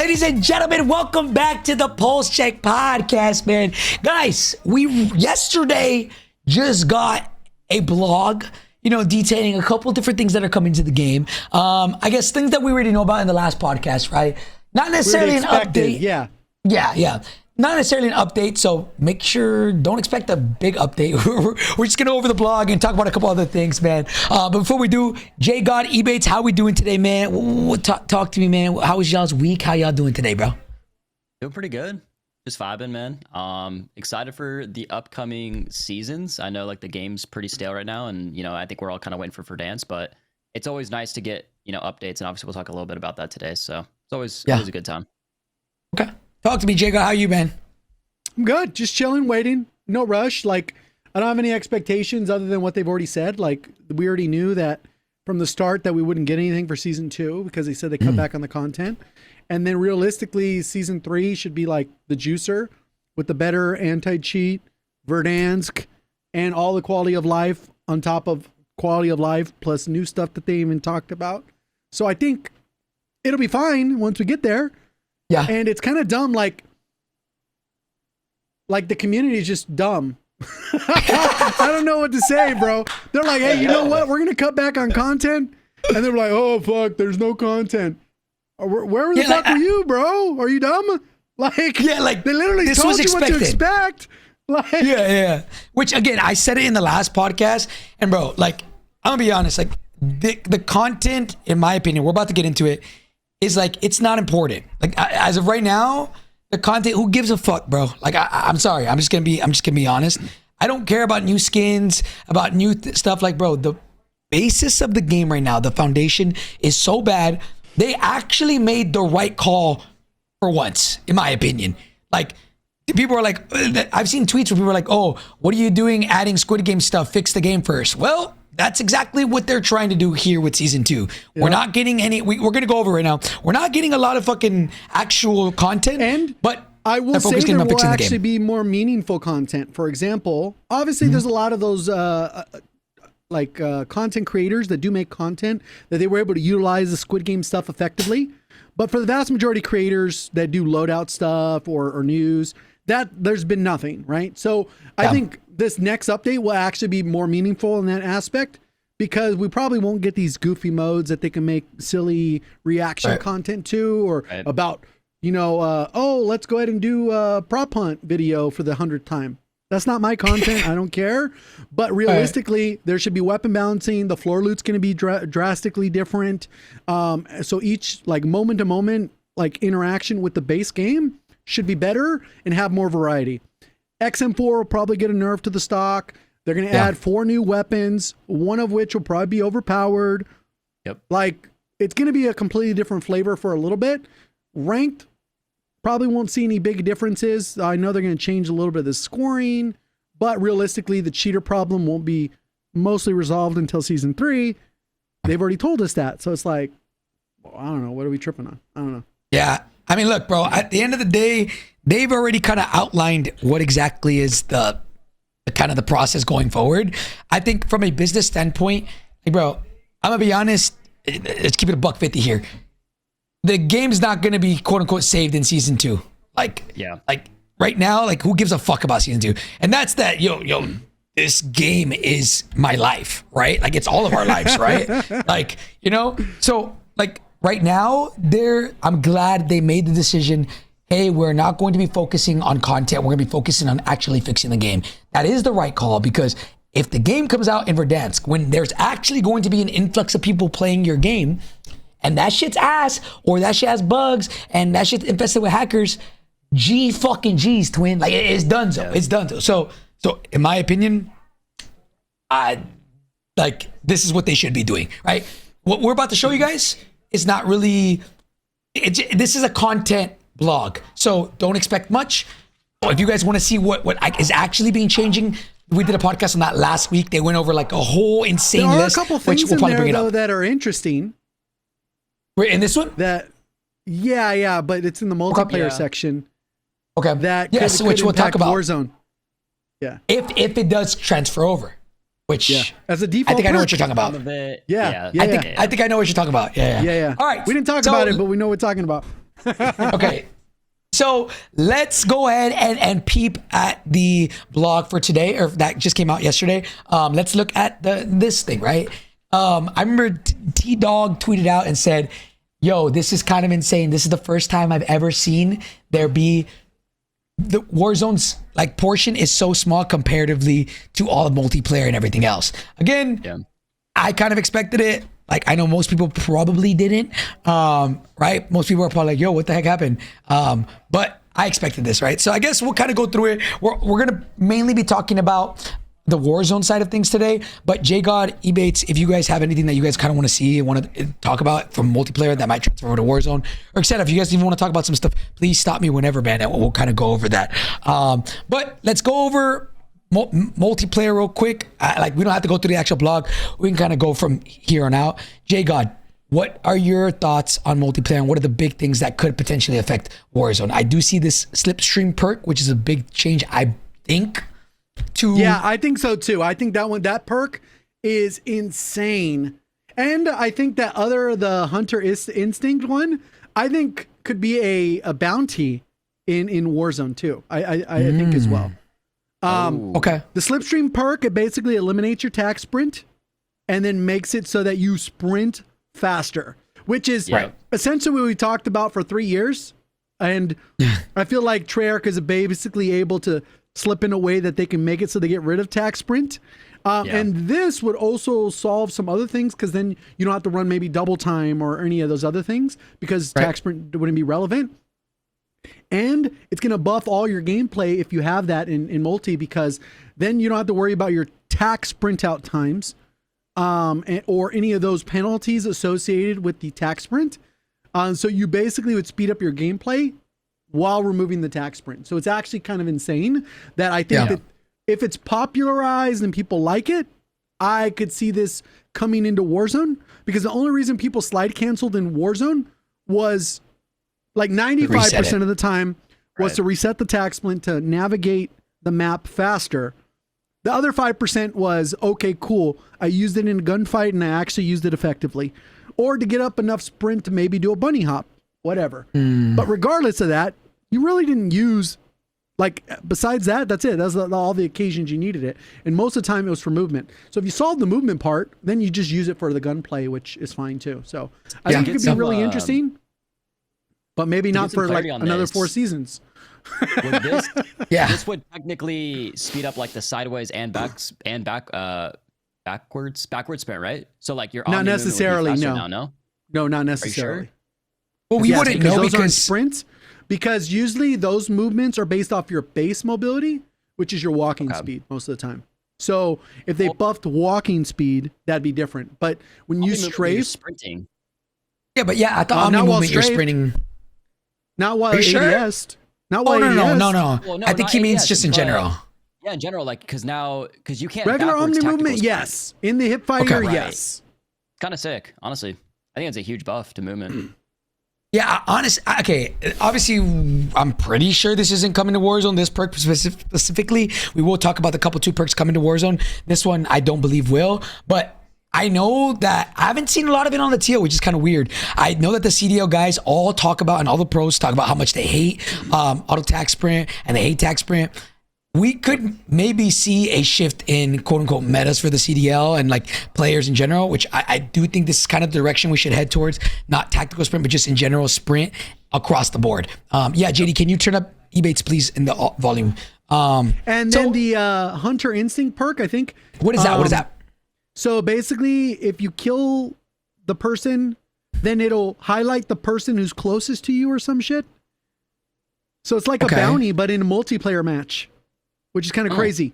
Ladies and gentlemen, welcome back to the Pullze Check podcast, man. Guys, we yesterday just got a blog, detailing a couple different things that are coming to the game. I guess things that we already know about in the last podcast, right? Not necessarily an update. Yeah. Not necessarily an update, so make sure, don't expect a big update. We're just going to go over the blog and talk about a couple other things, man. But before we do, J God, Ebates, how we doing today, man? Talk to me, man. How was y'all's week? How y'all doing today, bro? Doing pretty good. Just vibing, man. Excited for the upcoming seasons. I know, the game's pretty stale right now, and, I think we're all kind of waiting for Verdansk, but it's always nice to get, updates, and obviously we'll talk a little bit about that today, so it's always a good time. Okay. Talk to me, J God. How you been? I'm good. Just chilling, waiting. No rush. I don't have any expectations other than what they've already said. We already knew that from the start that we wouldn't get anything for season 2 because they said they cut back on the content. And then realistically, season 3 should be like the juicer with the better anti-cheat, Verdansk, and all the quality of life on top of quality of life plus new stuff that they even talked about. So I think it'll be fine once we get there. Yeah. And it's kind of dumb, like the community is just dumb. I don't know what to say, bro. They're like, hey, you know what? We're going to cut back on content. And they're like, oh, fuck, there's no content. Where the fuck were you, bro? Are you dumb? They literally told you what to expect. Yeah. Which, again, I said it in the last podcast. And, bro, I'm going to be honest. The content, in my opinion, we're about to get into it, is it's not important. As of right now, the content, who gives a fuck, bro? I'm sorry. I'm just gonna be honest. I don't care about new skins, about new stuff. Bro, the basis of the game right now, the foundation is so bad. They actually made the right call for once, in my opinion. People are like, I've seen tweets where people are like, oh, what are you doing adding Squid Game stuff? Fix the game first. Well, that's exactly what they're trying to do here with season 2. Yeah. We're not getting any, we're going to go over right now. We're not getting a lot of fucking actual content, but I will say there will actually be more meaningful content. For example, obviously there's a lot of those content creators that do make content that they were able to utilize the Squid Game stuff effectively. But for the vast majority of creators that do loadout stuff or news, that there's been nothing, right? So I think this next update will actually be more meaningful in that aspect because we probably won't get these goofy modes that they can make silly reaction content to or about, let's go ahead and do a prop hunt video for the 100th time. That's not my content. I don't care. But realistically, there should be weapon balancing. The floor loot's going to be drastically different. So each moment to moment interaction with the base game should be better and have more variety. XM4 will probably get a nerf to the stock. They're going to add 4 new weapons, one of which will probably be overpowered. Yep. It's going to be a completely different flavor for a little bit. Ranked, probably won't see any big differences. I know they're going to change a little bit of the scoring, but realistically, the cheater problem won't be mostly resolved until season 3. They've already told us that. So it's I don't know. What are we tripping on? I don't know. Yeah. I mean, look, bro, at the end of the day, they've already kind of outlined what exactly is the kind of the process going forward. I think from a business standpoint, bro, I'm going to be honest. Let's keep it $1.50 here. The game's not going to be quote unquote saved in season 2. Right now, who gives a fuck about season 2? And that's that, this game is my life, right? It's all of our lives, right? So right now, I'm glad they made the decision. Hey, we're not going to be focusing on content. We're going to be focusing on actually fixing the game. That is the right call because if the game comes out in Verdansk, when there's actually going to be an influx of people playing your game, and that shit's ass, or that shit has bugs, and that shit's infested with hackers, G's, twin. It's done so. It's done so. So in my opinion, this is what they should be doing, right? What we're about to show you guys is not really, this is a content blog. So don't expect much. If you guys want to see what is actually being changing, we did a podcast on that last week. They went over a whole insane list. There are a couple things in there, though, that are interesting. We're in this one? Yeah, but it's in the multiplayer section. Okay. Which we'll talk about. Warzone. Yeah. If it does transfer over, which as a default, I think I know what you're talking about. I think I know what you're talking about. Yeah. All right. We didn't talk about it, but we know what we're talking about. Okay. So let's go ahead and peep at the blog for today, or that just came out yesterday. Let's look at this thing, right? I remember T-Dog tweeted out and said, yo, this is kind of insane. This is the first time I've ever seen there be the Warzone's like portion is so small comparatively to all the multiplayer and everything else. Again, I kind of expected it. Like, I know most people probably didn't, right? Most people are probably like, yo, what the heck happened? But I expected this, right? So I guess we'll kind of go through it. We're going to mainly be talking about the Warzone side of things today. But J-God, Ebates, if you guys have anything that you guys kind of want to see and want to talk about from multiplayer that might transfer over to Warzone, or etc., if you guys even want to talk about some stuff, please stop me whenever, man, and we'll kind of go over that. But let's go over multiplayer real quick. Like, we don't have to go through the actual blog. We can kind of go from here on out. J-God, what are your thoughts on multiplayer, and what are the big things that could potentially affect Warzone? I do see this slipstream perk, which is a big change, I think. Yeah, I think so too. I think that perk is insane. And I think the Hunter Instinct one, I think could be a bounty in Warzone too. I think as well. Okay. The slipstream perk, it basically eliminates your tack sprint and then makes it so that you sprint faster, which is essentially what we talked about for 3 years. And I feel like Treyarch is basically able to slip in a way that they can make it so they get rid of tack sprint. And this would also solve some other things, because then you don't have to run maybe double time or any of those other things, because tack sprint wouldn't be relevant. And it's going to buff all your gameplay if you have that in multi, because then you don't have to worry about your tack sprint out times or any of those penalties associated with the tack sprint. So you basically would speed up your gameplay while removing the tack sprint. So it's actually kind of insane that I think that if it's popularized and people like it, I could see this coming into Warzone, because the only reason people slide canceled in Warzone was like 95% of the time was to reset the tack sprint to navigate the map faster. The other 5% was, okay, cool, I used it in a gunfight and I actually used it effectively. Or to get up enough sprint to maybe do a bunny hop, whatever. But regardless of that, you really didn't use, like, besides that, that's it. That's all the occasions you needed it. And most of the time it was for movement. So if you solve the movement part, then you just use it for the gunplay, which is fine too. So I think it could be really interesting, but maybe not for like another 4 seasons. Would this, this would technically speed up like the sideways and backwards sprint, right? So like your not necessarily, no, not necessarily. Sure? Well, we wouldn't know those aren't because sprints, because usually those movements are based off your base mobility, which is your walking speed most of the time. So if they buffed walking speed, that'd be different. But when you strafe, sprinting. Yeah, but I thought not while you're sprinting. Not while ADS. Sure? Not while ADS. No. Well, no, I think he means ADS, just in general. Yeah, in general, like because you can't regular backwards omni movement. sprint. Yes, in the hip fire. Okay. Yes, kind of sick, honestly. I think it's a huge buff to movement. Yeah, obviously, I'm pretty sure this isn't coming to Warzone. This perk specifically, we will talk about the couple 2 perks coming to Warzone. This one, I don't believe will, but I know that I haven't seen a lot of it on the TL, which is kind of weird. I know that the CDL guys all talk about, and all the pros talk about how much they hate auto tack sprint and they hate tack sprint. We could maybe see a shift in quote unquote metas for the CDL and like players in general, which I do think this is kind of the direction we should head towards. Not tactical sprint, but just in general sprint across the board. JD, can you turn up Ebates, please, in the volume? And then the Hunter Instinct perk, I think. What is that? What is that? So basically, if you kill the person, then it'll highlight the person who's closest to you or some shit. So it's like a bounty, but in a multiplayer match, which is kind of crazy.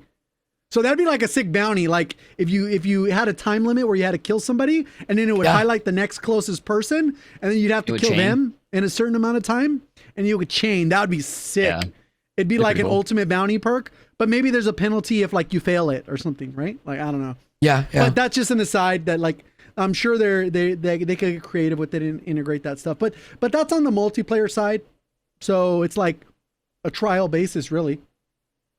So that'd be like a sick bounty. Like if you had a time limit where you had to kill somebody, and then it would highlight the next closest person, and then you'd have to kill them in a certain amount of time, and you would chain. That would be sick. Yeah. It'd be like an ultimate bounty perk, but maybe there's a penalty if like you fail it or something, right? Like, I don't know. Yeah. But that's just an aside that like, I'm sure they could get creative with it and integrate that stuff. But that's on the multiplayer side. So it's like a trial basis, really.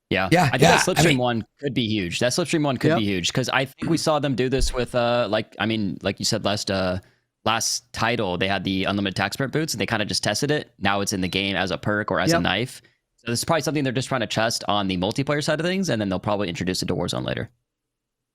Yeah. I think that Slipstream one could be huge. That Slipstream one could be huge, because I think we saw them do this with like you said last last title, they had the unlimited attack sprint boots, and they kind of just tested it. Now it's in the game as a perk or as a knife. So this is probably something they're just trying to test on the multiplayer side of things, and then they'll probably introduce it to Warzone later.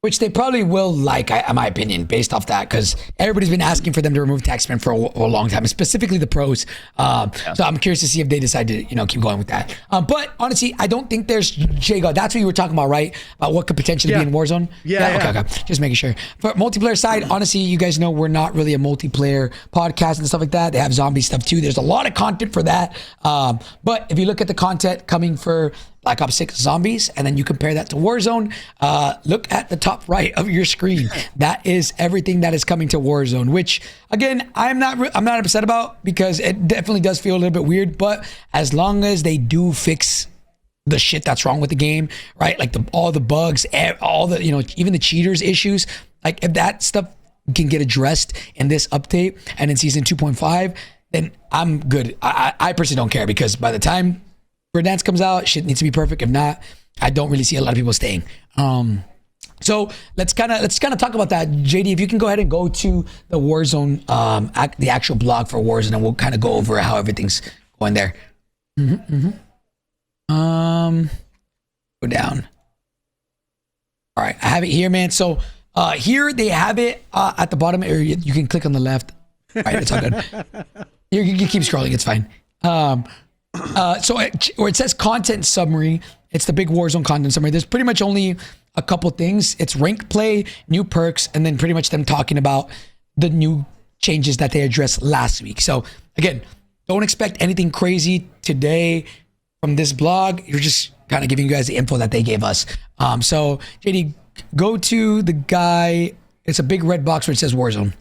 Which they probably will like, in my opinion, based off that, because everybody's been asking for them to remove tax sprint for a long time, specifically the pros. So I'm curious to see if they decide to, keep going with that. But honestly, I don't think there's Jago. That's what you were talking about, right? About what could potentially be in Warzone. Okay. Just making sure. For multiplayer side, honestly, you guys know we're not really a multiplayer podcast and stuff like that. They have zombie stuff too. There's a lot of content for that. But if you look at the content coming for Black Ops 6 Zombies, and then you compare that to Warzone, look at the top right of your screen. That is everything that is coming to Warzone, which again, I'm not upset about, because it definitely does feel a little bit weird, but as long as they do fix the shit that's wrong with the game, right? Like all the bugs, all the, even the cheaters issues, like if that stuff can get addressed in this update and in season 2.5, then I'm good. I personally don't care, because by the time Verdansk comes out, shit needs to be perfect. If not, I don't really see a lot of people staying. So let's kind of talk about that. JD, if you can go ahead and go to the Warzone, the actual blog for Warzone, and we'll kind of go over how everything's going there. Go down. All right, I have it here, man. So here they have it at the bottom, or you can click on the left. All right, it's all good. You keep scrolling, it's fine. So where it says content summary, it's the big Warzone content summary. There's pretty much only a couple things. It's rank play, new perks, and then pretty much them talking about the new changes that they addressed last week. So again, don't expect anything crazy today from this blog. You're just kind of giving you guys the info that they gave us. So JD, go to the guy. It's a big red box where it says Warzone.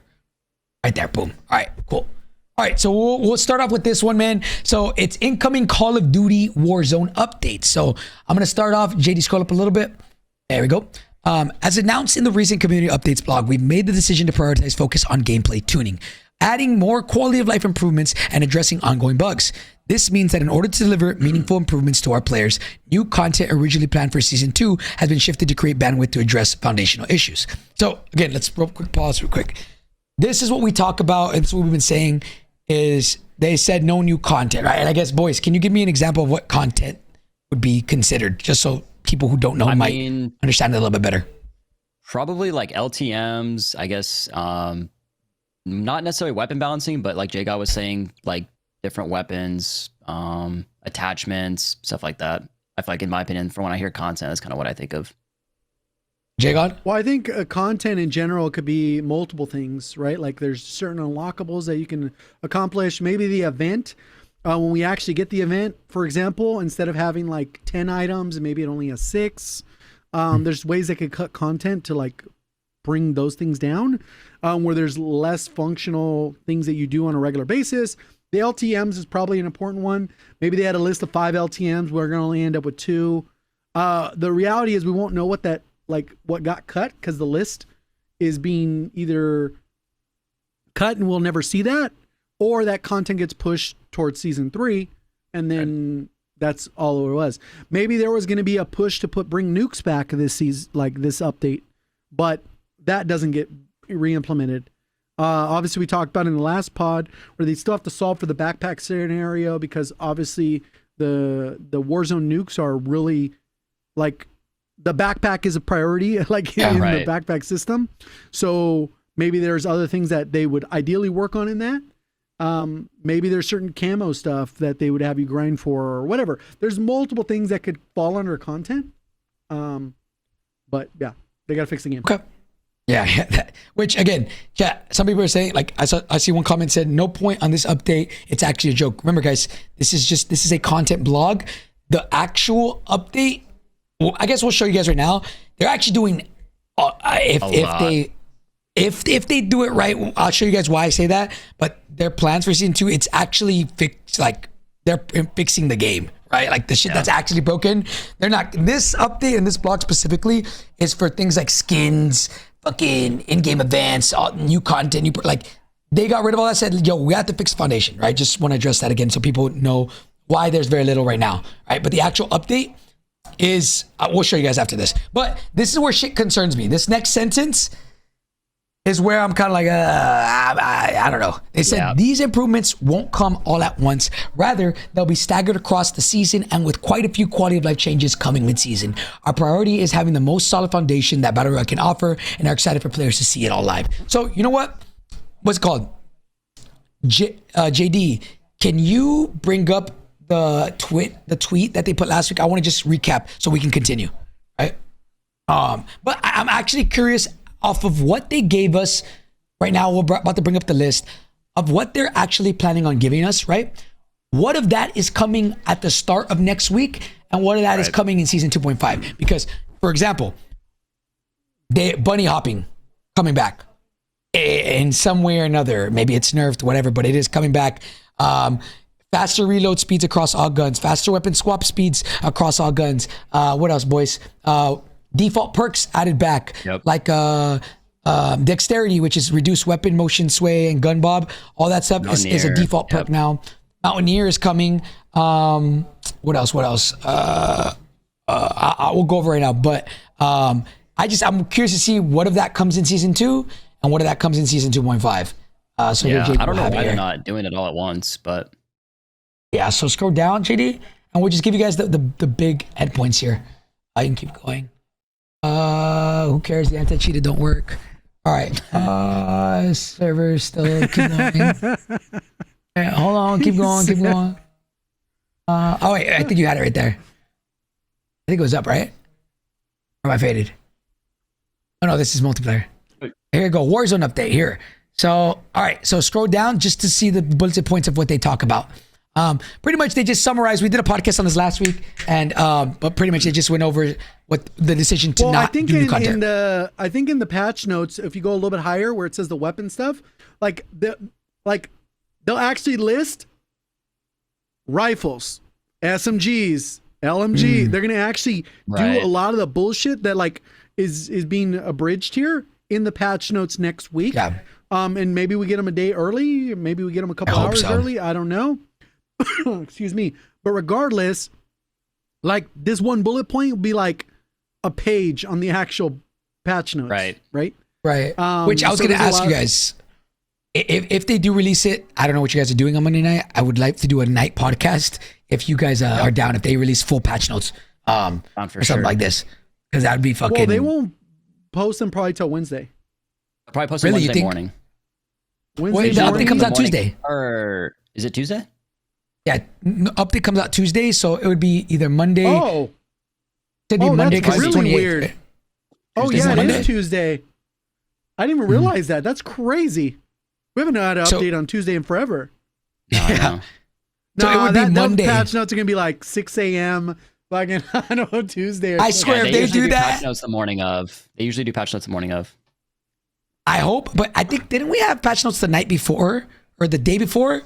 Right there, boom. All right, cool. All right, so we'll start off with this one, man. So it's incoming Call of Duty Warzone updates. So I'm going to start off. JD, scroll up a little bit. There we go. As announced in the recent community updates blog, we've made the decision to prioritize focus on gameplay tuning, adding more quality of life improvements and addressing ongoing bugs. This means that in order to deliver meaningful improvements to our players, new content originally planned for Season 2 has been shifted to create bandwidth to address foundational issues. So again, let's pause real quick. This is what we talk about, and this is what we've been saying, is they said no new content, right? And I guess, boys, can you give me an example of what content would be considered, just so people who don't know might understand it a little bit better? Probably like LTMs, I guess. Not necessarily weapon balancing, but like Jago was saying, like different weapons, attachments, stuff like that. I feel like, in my opinion, from when I hear content, that's kind of what I think of. Jagon? Well, I think content in general could be multiple things, right? Like there's certain unlockables that you can accomplish. Maybe the event, when we actually get the event, for example, instead of having like 10 items, maybe it only has 6. There's ways that could cut content to like bring those things down, where there's less functional things that you do on a regular basis. The LTMs is probably an important one. Maybe they had a list of 5 LTMs. We're going to only end up with 2. The reality is we won't know what got cut, because the list is being either cut and we'll never see that, or that content gets pushed towards Season 3, and then that's all it was. Maybe there was going to be a push to bring nukes back this season, like this update, but that doesn't get re-implemented. Obviously, we talked about in the last pod where they still have to solve for the backpack scenario, because obviously the Warzone nukes are really like, the backpack is a priority, like in the backpack system. So maybe there's other things that they would ideally work on in that. Maybe there's certain camo stuff that they would have you grind for, or whatever. There's multiple things that could fall under content. But yeah, they got to fix the game. Okay. Yeah. Which again, some people are saying, like, I see one comment said, no point on this update. It's actually a joke. Remember, guys, this is a content blog. The actual update, well, I guess we'll show you guys right now. They're actually doing, if they do it right, I'll show you guys why I say that. But their plans for Season 2, it's actually fixed. Like, they're fixing the game, right? Like the shit that's actually broken. They're not. This update and this blog specifically is for things like skins, fucking in-game events, new content. Like, they got rid of all that. Said, yo, we have to fix foundation, right? Just want to address that again so people know why there's very little right now, right? But the actual update is, we'll show you guys after this. But this is where shit concerns me. This next sentence, is where I'm kind of like, I don't know. They said these improvements won't come all at once. Rather, they'll be staggered across the season and with quite a few quality of life changes coming mid-season. Our priority is having the most solid foundation that Battle Royale can offer and are excited for players to see it all live. So, you know what? What's it called? JD, can you bring up the tweet that they put last week? I want to just recap so we can continue, right? But I'm actually curious off of what they gave us right now. We're about to bring up the list of what they're actually planning on giving us, right? What of that is coming at the start of next week, and what of that is coming in season 2.5? Because, for example, bunny hopping coming back in some way or another. Maybe it's nerfed, whatever, but it is coming back. Faster reload speeds across all guns, faster weapon swap speeds across all guns. What else, boys? Default perks added back, like dexterity, which is reduced weapon motion sway and gun bob. All that stuff is a default perk now. Mountaineer is coming. What else? I will go over right now, but I'm curious to see what of that comes in season 2 and what of that comes in season 2.5. So yeah, I don't know why they're not doing it all at once, but yeah. So scroll down, JD, and we'll just give you guys the big endpoints here. I can keep going. Who cares? The anti-cheated don't work. All right. Server still keep going. Right, hold on. Keep going. Oh wait, I think you had it right there. I think it was up, right? Or am I faded? Oh no, this is multiplayer. Here you go. Warzone update here. So, all right. So scroll down just to see the bullet points of what they talk about. Pretty much they just summarized. We did a podcast on this last week, and but pretty much they just went over what the decision to not do new content. I think in the patch notes, if you go a little bit higher where it says the weapon stuff, they'll actually list rifles, SMGs, LMG. They're gonna actually do a lot of the bullshit that is being abridged here in the patch notes next week. Yeah. And maybe we get them a day early. Maybe we get them a couple hours early. I don't know. Excuse me. But regardless, this one bullet point will be like a page on the actual patch notes. Right. Which I was going to ask you guys, if they do release it, I don't know what you guys are doing on Monday night. I would like to do a night podcast if you guys are down, if they release full patch notes or something like this. Because that would be fucking... Well, they won't post them probably till Wednesday. I'll probably post them Wednesday morning. Wednesday the update comes out Tuesday. Or is it Tuesday? Yeah, update comes out Tuesday, so it would be either Monday. Oh, it'd be Monday because it's 28th. Weird. Oh yeah, it is Tuesday. I didn't even realize that. That's crazy. We haven't had an update on Tuesday in forever. Yeah. So it would be Monday. Patch notes are gonna be like 6 a.m. Like I don't know, Tuesday. I swear if they do that, patch notes the morning of. They usually do patch notes the morning of. I hope, but I think didn't we have patch notes the night before or the day before?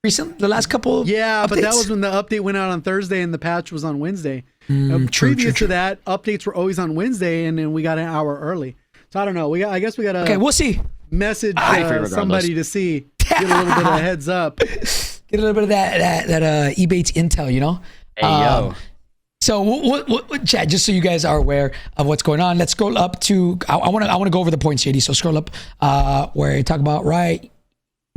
Recent, the last couple. Yeah, but that was when the update went out on Thursday and the patch was on Wednesday. Previous to that, updates were always on Wednesday, and then we got an hour early. So I don't know. I guess we got to. Okay, we'll see. Message somebody to see. Get a little bit of a heads up. Get a little bit of that Ebates intel, you know. Hey yo. So what, Chad? Just so you guys are aware of what's going on, let's scroll up to. I want to go over the points, JD. So scroll up where you talk about I'm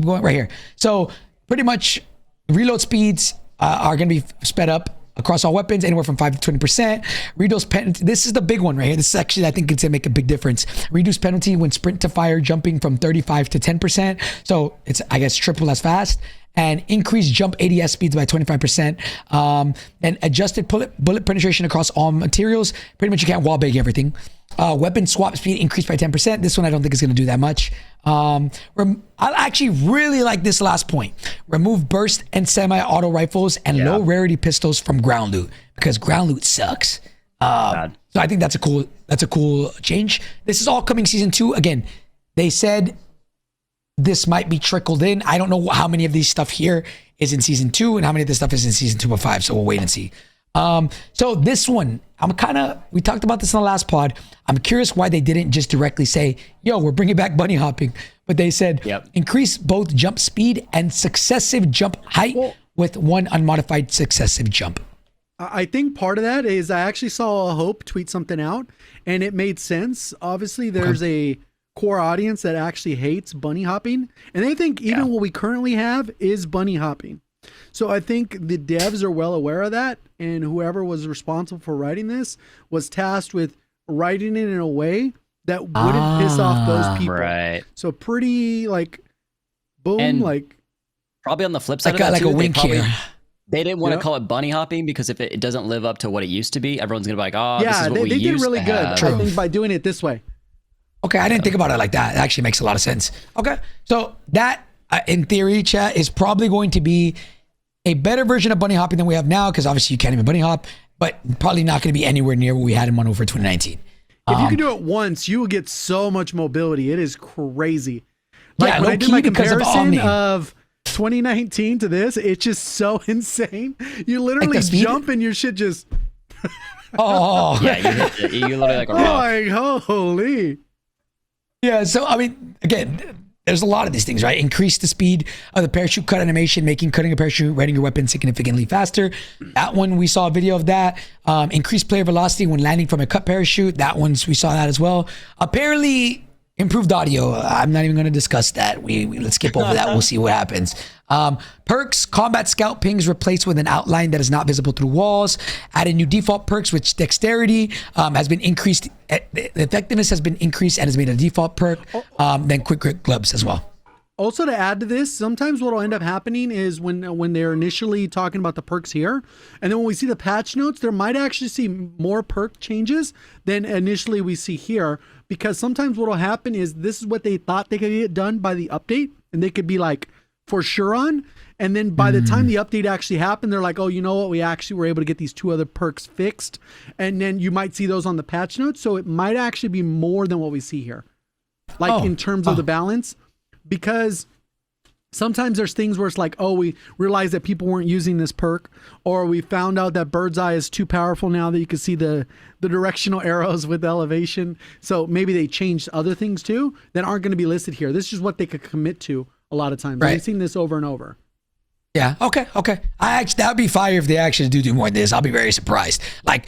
going right here. So. Pretty much, reload speeds are going to be sped up across all weapons, anywhere from 5 to 20%. Reduced penalty. This is the big one right here. This is actually, I think it's going to make a big difference. Reduced penalty when sprint to fire, jumping from 35 to 10%. So it's, I guess, triple as fast. And increased jump ADS speeds by 25%. And adjusted bullet penetration across all materials. Pretty much you can't wallbang everything. Weapon swap speed increased by 10%. This one I don't think is going to do that much. I actually really like this last point. Remove burst and semi-auto rifles and low rarity pistols from ground loot because ground loot sucks. So I think that's a cool change. This is all coming season 2. Again, they said this might be trickled in. I don't know how many of these stuff here is in season 2 and how many of this stuff is in season 2.5. So we'll wait and see. So this one, we talked about this in the last pod. I'm curious why they didn't just directly say, yo, we're bringing back bunny hopping. But they said, increase both jump speed and successive jump height with one unmodified successive jump. I think part of that is I actually saw Hope tweet something out and it made sense. Obviously there's a core audience that actually hates bunny hopping, and they think even what we currently have is bunny hopping. So I think the devs are well aware of that, and whoever was responsible for writing this was tasked with writing it in a way that wouldn't piss off those people. Right. So pretty like boom, And like probably on the flip side Like of that like too, a wink here. they didn't want to Yep. call it bunny hopping because if it doesn't live up to what it used to be, everyone's gonna be like, oh, this yeah, is what they we did used really to good. have. I think by doing it this way. Okay, I didn't think about it like that. It actually makes a lot of sense. Okay, so that in theory, chat, is probably going to be a better version of bunny hopping than we have now, because obviously you can't even bunny hop, but probably not going to be anywhere near what we had in Modern Warfare 2019. If you can do it once, you will get so much mobility. It is crazy. Like Yeah, when I low did key my because of comparison Omni. of 2019 to this, it's just so insane. You literally speed? jump and your shit just Oh, Yeah, you literally like a oh rock. my holy. yeah. So, I mean, again, there's a lot of these things, right? Increase the speed of the parachute cut animation, making cutting a parachute, readying your weapon significantly faster. That one, we saw a video of that. Increase player velocity when landing from a cut parachute. That one, we saw that as well. Apparently, improved audio. I'm not even going to discuss that. Let's skip over that. We'll see what happens. Perks, combat scout pings replaced with an outline that is not visible through walls. Added new default perks, which dexterity has been increased. The effectiveness has been increased and has made a default perk. Then quick grip gloves as well. Also, to add to this, sometimes what will end up happening is when they're initially talking about the perks here, and then when we see the patch notes, there might actually see more perk changes than initially we see here, because sometimes what will happen is this is what they thought they could get done by the update, and they could be like for sure on, and then by the time the update actually happened, they're like, oh, you know what, we actually were able to get these two other perks fixed, and then you might see those on the patch notes, so it might actually be more than what we see here, like in terms of the balance. Because sometimes there's things where it's like, oh, we realized that people weren't using this perk, or we found out that bird's eye is too powerful now that you can see the directional arrows with elevation. So maybe they changed other things too that aren't going to be listed here. This is what they could commit to a lot of times. Right. I've seen this over and over. Yeah. Okay. That'd be fire if they actually do more of this. I'll be very surprised. Like,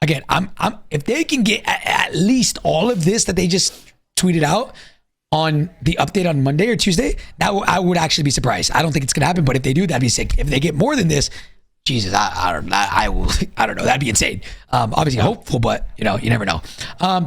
again, I'm if they can get at least all of this that they just tweeted out on the update on Monday or Tuesday, I would actually be surprised. I don't think it's gonna happen, but if they do, that'd be sick. If they get more than this, Jesus, I don't know. That'd be insane. Obviously hopeful, but you never know.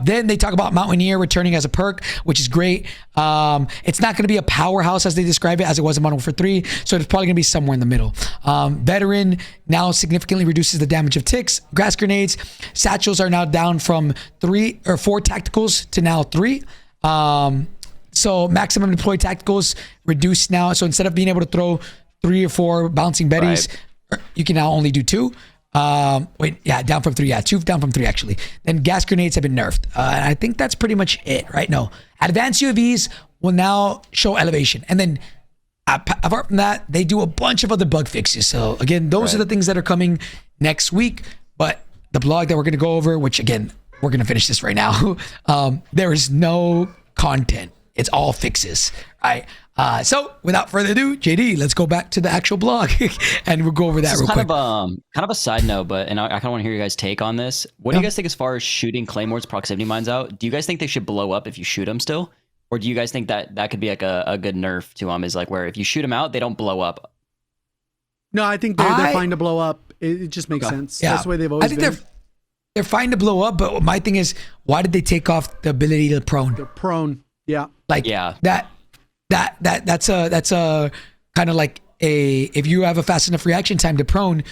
Then they talk about Mountaineer returning as a perk, which is great. It's not going to be a powerhouse as they describe it, as it was in Modern Warfare 3. So it's probably going to be somewhere in the middle. Veteran now significantly reduces the damage of ticks. Grass grenades, satchels are now down from 3 or 4 tacticals to now 3. So maximum deployed tacticals reduced now. So instead of being able to throw 3 or 4 bouncing betties, you can now only do 2. Down from 3. Yeah, 2 down from 3 actually. Then gas grenades have been nerfed. And I think that's pretty much it, right? No. Advanced UAVs will now show elevation. And then apart from that, they do a bunch of other bug fixes. So again, those are the things that are coming next week. But the blog that we're going to go over, which again, we're going to finish this right now. There is no content. It's all fixes, right? So without further ado, JD, let's go back to the actual blog and we'll go over that real quick. Kind of a side note, but I kind of want to hear you guys' take on this. What do you guys think as far as shooting claymores, proximity mines out? Do you guys think they should blow up if you shoot them still? Or do you guys think that could be like a good nerf to them, is like where if you shoot them out, they don't blow up? No, I think they're fine to blow up. It just makes sense. Yeah. That's the way they've always been. They're fine to blow up, but my thing is, why did they take off the ability to prone? They're prone. Yeah. Like that's a kind of like if you have a fast enough reaction time to prone,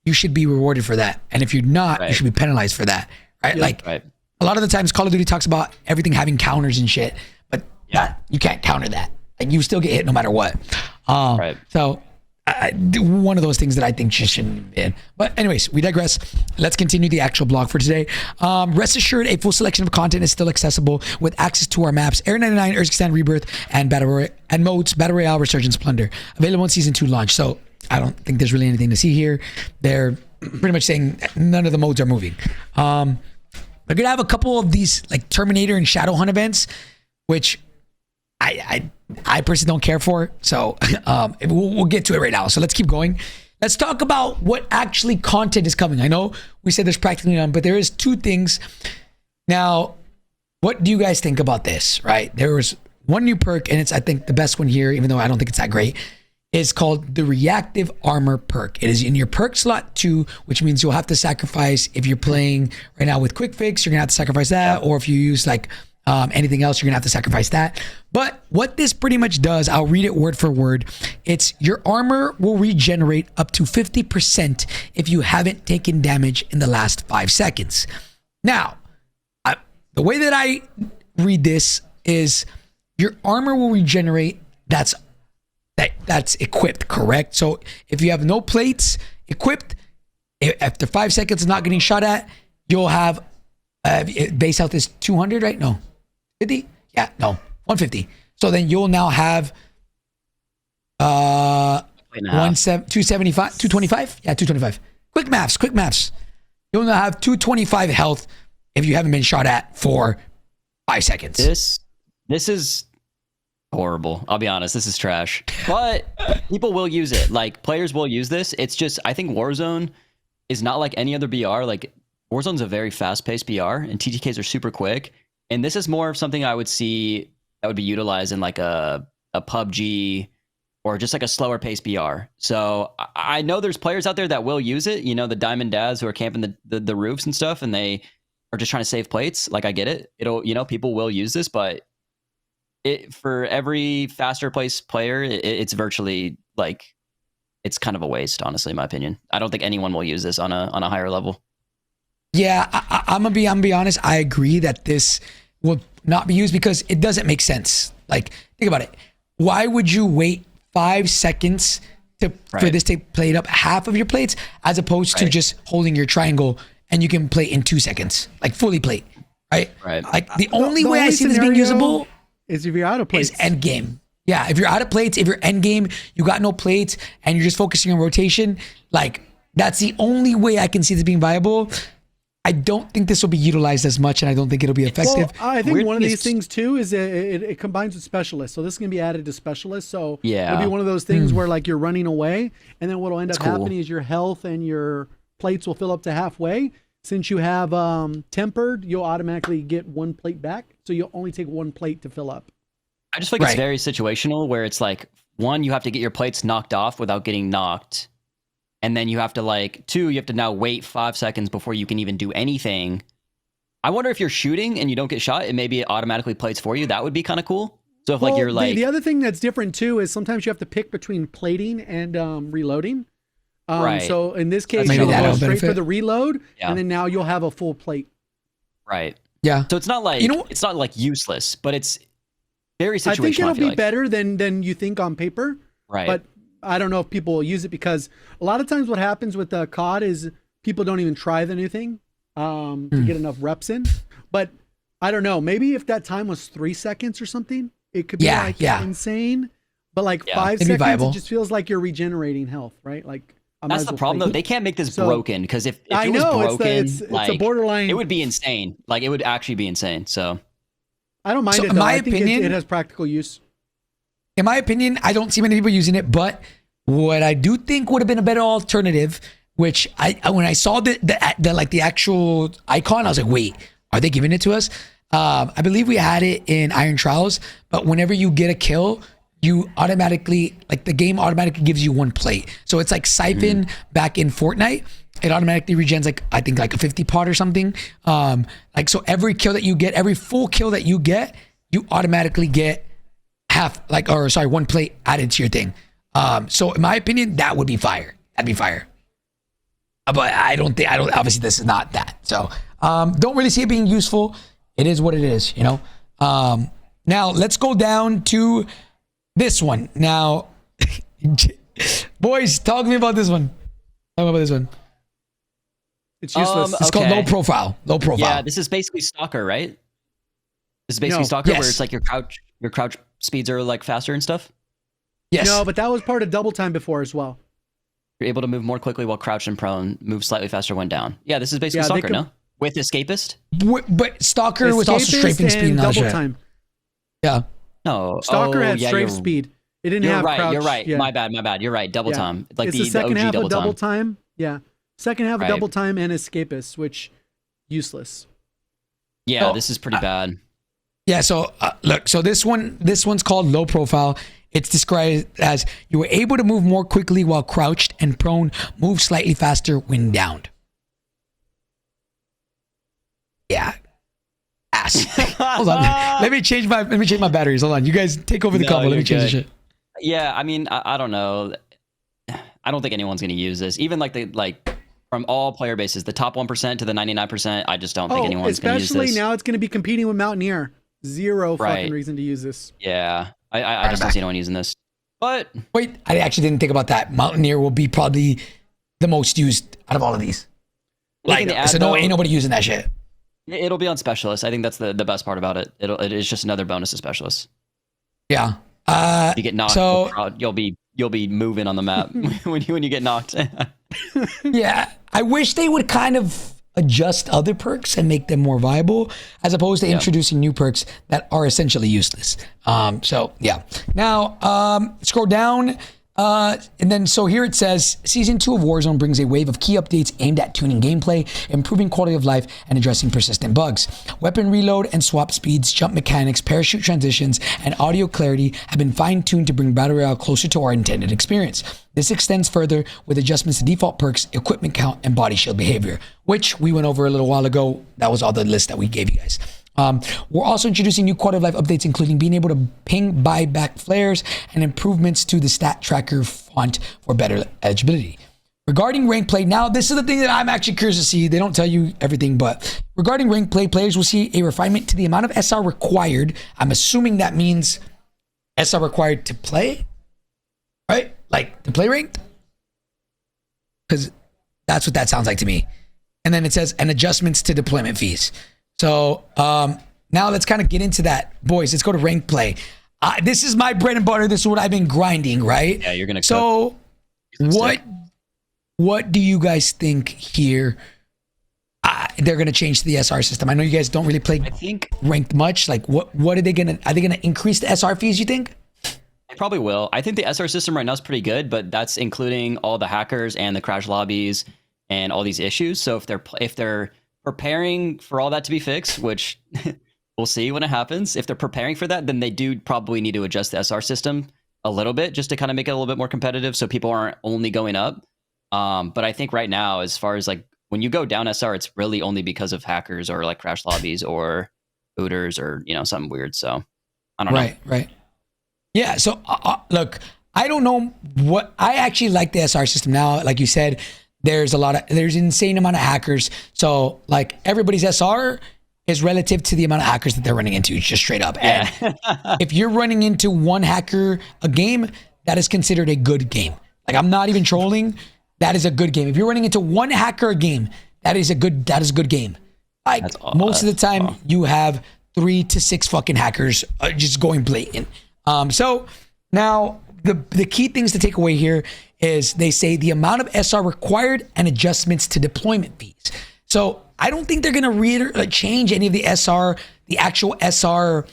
you should be rewarded for that. And if you're not, you should be penalized for that. Right? Yep. A lot of the times Call of Duty talks about everything having counters and shit, but you can't counter that. Like you still get hit no matter what. So one of those things that I think just shouldn't be in. But anyways, we digress. Let's continue the actual blog for today. Rest assured, a full selection of content is still accessible with access to our maps, Air 99, Urzikstan Rebirth, and modes, Battle Royale, Resurgence, Plunder. Available in Season 2 launch. So I don't think there's really anything to see here. They're pretty much saying none of the modes are moving. They're going to have a couple of these like Terminator and Shadowhunt events, which I personally don't care for. So we'll get to it right now. So let's keep going. Let's talk about what actually content is coming. I know we said there's practically none, but there is 2 things. Now, what do you guys think about this? Right, there was one new perk, and it's I think the best one here, even though I don't think it's that great. Is called the reactive armor perk. It is in your perk slot 2, which means you'll have to sacrifice if you're playing right now with quick fix, you're gonna have to sacrifice that, or if you use like anything else, you're gonna have to sacrifice that. But what this pretty much does, I'll read it word for word. It's your armor will regenerate up to 50% if you haven't taken damage in the last 5 seconds. Now, the way that I read this is your armor will regenerate. That's equipped, correct? So if you have no plates equipped, after 5 seconds of not getting shot at, you'll have base health is 200, right? No, 50? Yeah, no, 150. So then you'll now have 275, 225? Yeah, 225. Quick maths. You'll now have 225 health if you haven't been shot at for 5 seconds. This is horrible. I'll be honest, this is trash. But people will use it. Like, players will use this. It's just, I think Warzone is not like any other BR. Like, Warzone's a very fast-paced BR, and TTKs are super quick. And this is more of something I would see that would be utilized in like a PUBG or just like a slower-paced BR. So I know there's players out there that will use it. You know, the Diamond Dads who are camping the roofs and stuff, and they are just trying to save plates. Like, I get it. People will use this, but for every faster paced player, it's virtually like, it's kind of a waste, honestly, in my opinion. I don't think anyone will use this on a higher level. Yeah, I'm gonna be honest. I agree that this will not be used because it doesn't make sense. Like, think about it. Why would you wait 5 seconds for this to plate up half of your plates as opposed to just holding your triangle and you can plate in 2 seconds, like fully plate, right? Right. Like the only way I see this being usable is if you're out of plates. Is end game. Yeah, if you're out of plates, if you're end game, you got no plates, and you're just focusing on rotation, like that's the only way I can see this being viable. I don't think this will be utilized as much, and I don't think it'll be effective. Well, I think one of these things too is it combines with specialists. So this is gonna be added to specialists. So it'll be one of those things where like you're running away, and then what'll end up happening is your health and your plates will fill up to halfway. Since you have tempered, you'll automatically get 1 plate back. So you'll only take 1 plate to fill up. I just think it's very situational where it's like, 1, you have to get your plates knocked off without getting knocked. And then you have to 2, you have to now wait 5 seconds before you can even do anything. I wonder if you're shooting and you don't get shot, and maybe it automatically plates for you. That would be kind of cool. So if you're the other thing that's different too is sometimes you have to pick between plating and reloading. So in this case, you'll go straight for the reload, and then now you'll have a full plate. Right. Yeah. So it's not like it's not like useless, but it's very situational. I think it'll be better than you think on paper. Right. But I don't know if people will use it because a lot of times what happens with the COD is people don't even try the new thing to get enough reps in. But I don't know. Maybe if that time was 3 seconds or something, it could be insane. But 5 seconds, it just feels like you're regenerating health, right? Like. That's the problem, though. They can't make this broken because if it was broken, it's a borderline. It would be insane. Like, it would actually be insane. So I don't mind it. In my opinion, it has practical use. In my opinion, I don't see many people using it. But what I do think would have been a better alternative, which when I saw the actual icon, I was like, wait, are they giving it to us? I believe we had it in Iron Trials, but whenever you get a kill, you automatically, the game automatically gives you 1 plate. So it's like Siphon back in Fortnite. It automatically regens I think a 50 pot or something. So every kill that you get, every full kill that you get, you automatically get 1 plate added to your thing. So in my opinion, that would be fire. That'd be fire. But obviously this is not that. So don't really see it being useful. It is what it is, Now let's go down to this one. Now, boys, talk to me about this one. It's useless. It's called low profile. Low profile. Yeah, this is basically Stalker, right? This is basically Stalker, where it's like your crouch speeds are faster and stuff. Yes. No, but that was part of double time before as well. You're able to move more quickly while crouched and prone, move slightly faster when down. Yeah, this is basically Stalker, no? With Escapist? But Stalker was also strafing speed and double time. Yeah. No. Stalker had strafe speed. It didn't have crouch. You're right. Yeah. My bad. You're right. Double time. It's the second half of double time. Yeah. Second half of double time and Escapist, which useless. Yeah, this is pretty bad. Yeah, so look, so this one's called low profile. It's described as you were able to move more quickly while crouched and prone, move slightly faster when downed. Yeah. Ass. Hold on. Let me change my batteries. Hold on. You guys take over the combo. Let me change the shit. Yeah, I mean, I don't know. I don't think anyone's going to use this. Even from all player bases, the top 1% to the 99%, I just don't think anyone's going to use this. Especially now it's going to be competing with Mountaineer. Zero fucking reason to use this. Yeah, I just don't see anyone using this. But wait, I actually didn't think about that. Mountaineer will be probably the most used out of all of these. Like, so ain't nobody using that shit. It'll be on specialists. I think that's the best part about it. It is just another bonus to specialists. Yeah. If you get knocked, you'll be moving on the map when you get knocked. Yeah, I wish they would kind of adjust other perks and make them more viable, as opposed to introducing new perks that are essentially useless. So yeah. Now scroll down. And then, so here it says, Season 2 of Warzone brings a wave of key updates aimed at tuning gameplay, improving quality of life, and addressing persistent bugs. Weapon reload and swap speeds, jump mechanics, parachute transitions, and audio clarity have been fine-tuned to bring Battle Royale closer to our intended experience. This extends further with adjustments to default perks, equipment count, and body shield behavior, which we went over a little while ago. That was all the list that we gave you guys. We're also introducing new quality of life updates, including being able to ping buyback flares and improvements to the stat tracker font for better legibility. Regarding rank play, now this is the thing that I'm actually curious to see. They don't tell you everything, but regarding rank play, players will see a refinement to the amount of SR required. I'm assuming that means SR required to play, right? Like to play ranked? Because that's what that sounds like to me. And then it says, and adjustments to deployment fees. So now let's kind of get into that. Boys, let's go to rank play. This is my bread and butter. This is what I've been grinding, right? Yeah, you're going to So what do you guys think here? They're going to change the SR system. I know you guys don't really play ranked much. Like what are they going to increase the SR fees, you think? They probably will. I think the SR system right now is pretty good, but that's including all the hackers and the crash lobbies and all these issues. So if they're preparing for all that to be fixed, which we'll see when it happens. If they're preparing for that, then they do probably need to adjust the SR system a little bit just to kind of make it a little bit more competitive so people aren't only going up. But I think right now, as far as like when you go down SR, it's really only because of hackers or like crash lobbies or booters or, something weird. So I don't know. Right. Yeah. So look, I don't know what I actually like the SR system now. Like you said, there's an insane amount of hackers. So like everybody's SR is relative to the amount of hackers that they're running into, just straight up. And if you're running into one hacker a game, that is considered a good game. Like I'm not even trolling. That is a good game. If you're running into one hacker a game, that is a good game. Like most of the time you have 3 to 6 fucking hackers just going blatant. So now the key things to take away here is they say the amount of SR required and adjustments to deployment fees. So I don't think they're going to change any of the SR, the actual SR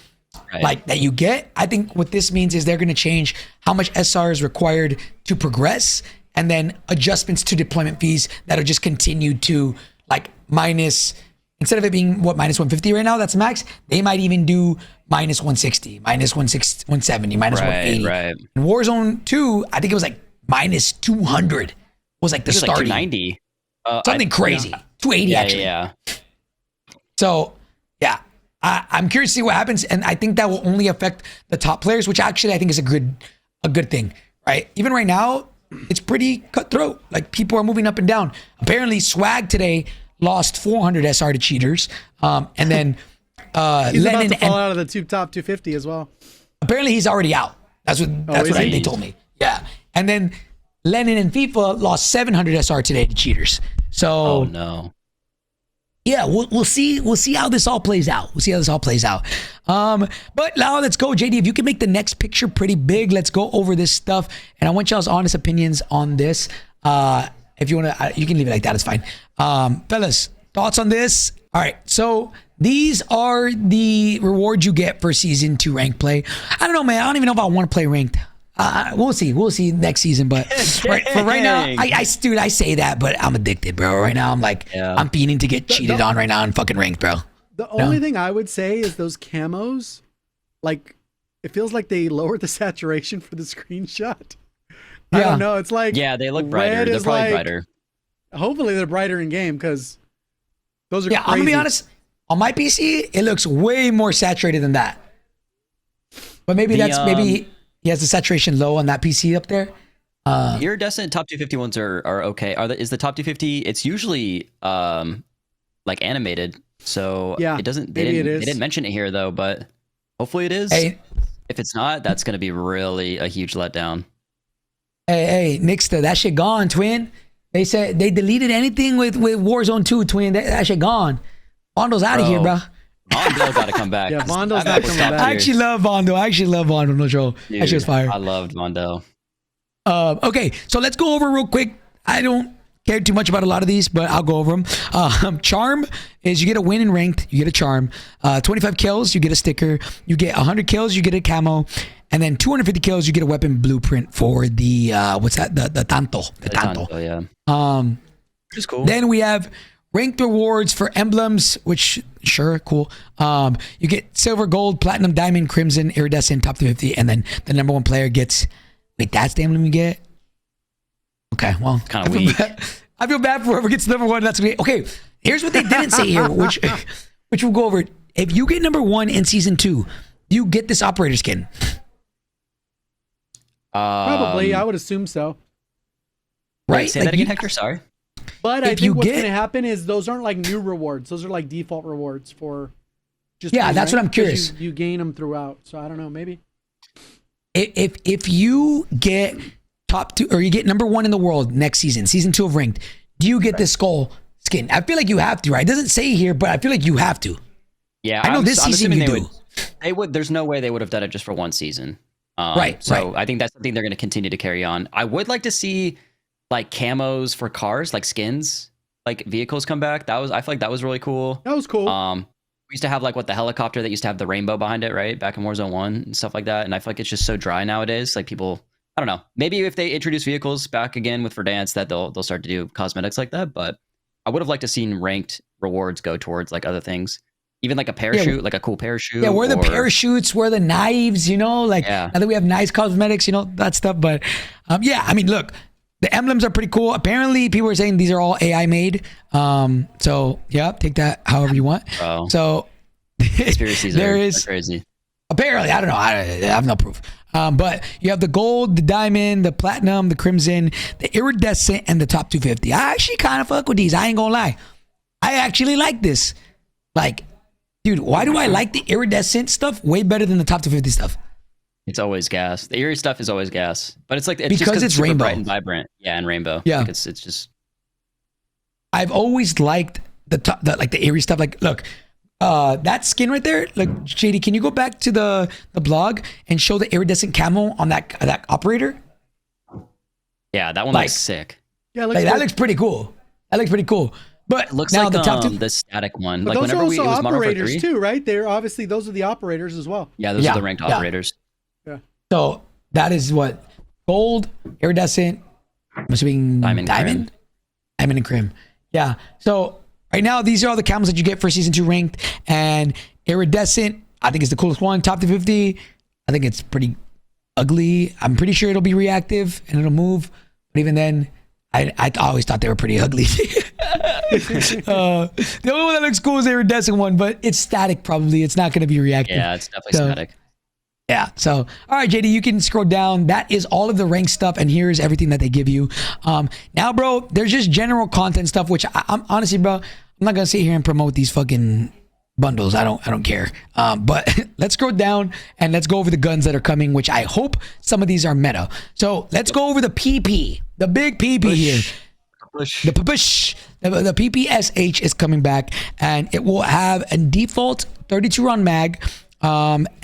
like that you get. I think what this means is they're going to change how much SR is required to progress, and then adjustments to deployment fees that'll just continue to like minus, instead of it being minus 150 right now, that's max, they might even do minus 160, minus 170, minus 180. Right. In Warzone 2, I think it was like minus 200 was like the starting. Like 290. Something crazy. 280 actually. Yeah. So yeah, I'm curious to see what happens, and I think that will only affect the top players, which actually I think is a good thing, right? Even right now, it's pretty cutthroat. Like people are moving up and down. Apparently, Swag today lost 400 SR to cheaters, and then he's Lennon about to fall out of the top 250 as well. Apparently, he's already out. That's what they told me. Yeah, and then Lennon and FIFA lost 700 SR today to cheaters. So, oh no. Yeah, we'll see how this all plays out. But now let's go, JD. If you can make the next picture pretty big, let's go over this stuff. And I want y'all's honest opinions on this. If you want to, you can leave it like that. It's fine. Fellas, thoughts on this? All right. So these are the rewards you get for season 2 rank play. I don't know, man. I don't even know if I want to play ranked. We'll see next season, but for right now, I say that, but I'm addicted, bro. Right now, I'm like, I'm fiending to get cheated on right now and fucking ranked, bro. The only thing I would say is those camos, like, it feels like they lowered the saturation for the screenshot. I Yeah. don't know. It's like, Yeah, they look brighter. red They're is probably like- brighter. hopefully they're brighter in game because those are Yeah, crazy. I'm gonna be honest. On my PC, it looks way more saturated than that. But maybe maybe he has the saturation low on that PC up there. Iridescent top 250 ones are okay. Is the top 250? It's usually like animated, so Yeah, it doesn't. maybe it They is. didn't mention it here though, but hopefully it is. Hey, If it's not, that's going to be really a huge letdown. hey, Nixta, that shit gone, twin. They said they deleted anything with Warzone 2, twin. That shit gone. Bondo's out of here, bro. Vondo got to come back. Yeah, Vondo's That not was coming top back. I tier. actually love Vondo. No joke. That shit was fire. I loved Vondo. Okay, so let's go over real quick. I don't care too much about a lot of these, but I'll go over them. Charm is you get a win in ranked, you get a charm. 25 kills, you get a sticker. You get 100 kills, you get a camo. And then 250 kills, you get a weapon blueprint for the, what's that? The Tanto. The Tanto. Yeah. Which is cool. Then we have ranked rewards for emblems, which sure, cool. You get silver, gold, platinum, diamond, crimson, iridescent, top 50, and then the number one player gets. Wait, that's the emblem you get. Okay, well, Kind of weak. I feel bad for whoever gets number one. That's me. Okay, here's what they didn't say here, which we'll go over. If you get number one in season 2, you get this operator skin. Probably, I would assume so. Right? Say Like, that again, you- Hector. Sorry. But I If you think what's get- going to happen is those aren't like new rewards. Those are like default rewards for just. Yeah, being that's what ranked, I'm 'cause curious. You gain them throughout. So I don't know. Maybe. If you get top 2 or you get number 1 in the world next season 2 of ranked, do you get this skull skin? I feel like you have to, right? It doesn't say here, but I feel like you have to. Yeah, I know this I'm season assuming you they do. They would. There's no way they would have done it just for one season. Right, So right. I think that's something they're going to continue to carry on. I would like to see like camos for cars, like skins, like vehicles come back. I feel like that was really cool. That was cool. We used to have like the helicopter that used to have the rainbow behind it, right? Back in Warzone 1 and stuff like that. And I feel like it's just so dry nowadays. Like people, I don't know. Maybe if they introduce vehicles back again with Verdansk, that they'll start to do cosmetics like that. But I would have liked to seen ranked rewards go towards like other things. Even like a parachute, like a cool parachute. Yeah, where the or- parachutes, where the knives, like Yeah. now that we have nice cosmetics, that stuff. But yeah, I mean, look, the emblems are pretty cool. Apparently, people are saying these are all AI made. So yeah, take that however you want. Bro. So Conspiracies there are is crazy. apparently, I don't know, I have no proof. But you have the gold, the diamond, the platinum, the crimson, the iridescent, and the top 250. I actually kind of fuck with these. I ain't gonna lie. I actually like this. Like, dude, why do I like the iridescent stuff way better than the top 250 stuff? It's always gas. The eerie stuff is always gas, but it's like it's Because just it's super rainbow. bright and vibrant. Yeah, and rainbow. Yeah. Like it's just I've always liked the eerie stuff. Like, look, that skin right there. Like, JD, can you go back to the blog and show the iridescent camo on that operator? yeah. That one Like- looks sick. yeah, it looks Like, that cool. looks pretty cool. That looks pretty cool. But It looks now like the top two. the static one. But Like those are whenever it also was Modern Warfare operators 3. too, right? They're obviously those are the operators as well. Yeah, those Yeah, are the ranked yeah. operators. So that is what gold, iridescent, I'm assuming Diamond, diamond and crim. Yeah. So right now, these are all the camos that you get for season 2 ranked, and iridescent, I think is the coolest one. Top 250, I think it's pretty ugly. I'm pretty sure it'll be reactive and it'll move, but even then, I always thought they were pretty ugly. The only one that looks cool is the iridescent one, but it's static. Probably it's not going to be reactive. Yeah, it's definitely So- static. Yeah. So, all right, JD, you can scroll down. That is all of the rank stuff, and here's everything that they give you. Now, bro, there's just general content stuff, which I'm honestly, bro, I'm not gonna sit here and promote these fucking bundles. I don't care. But let's scroll down and let's go over the guns that are coming, which I hope some of these are meta. So let's go over the PP, the big PP here. The push, the PPSH is coming back, and it will have a default 32 round mag,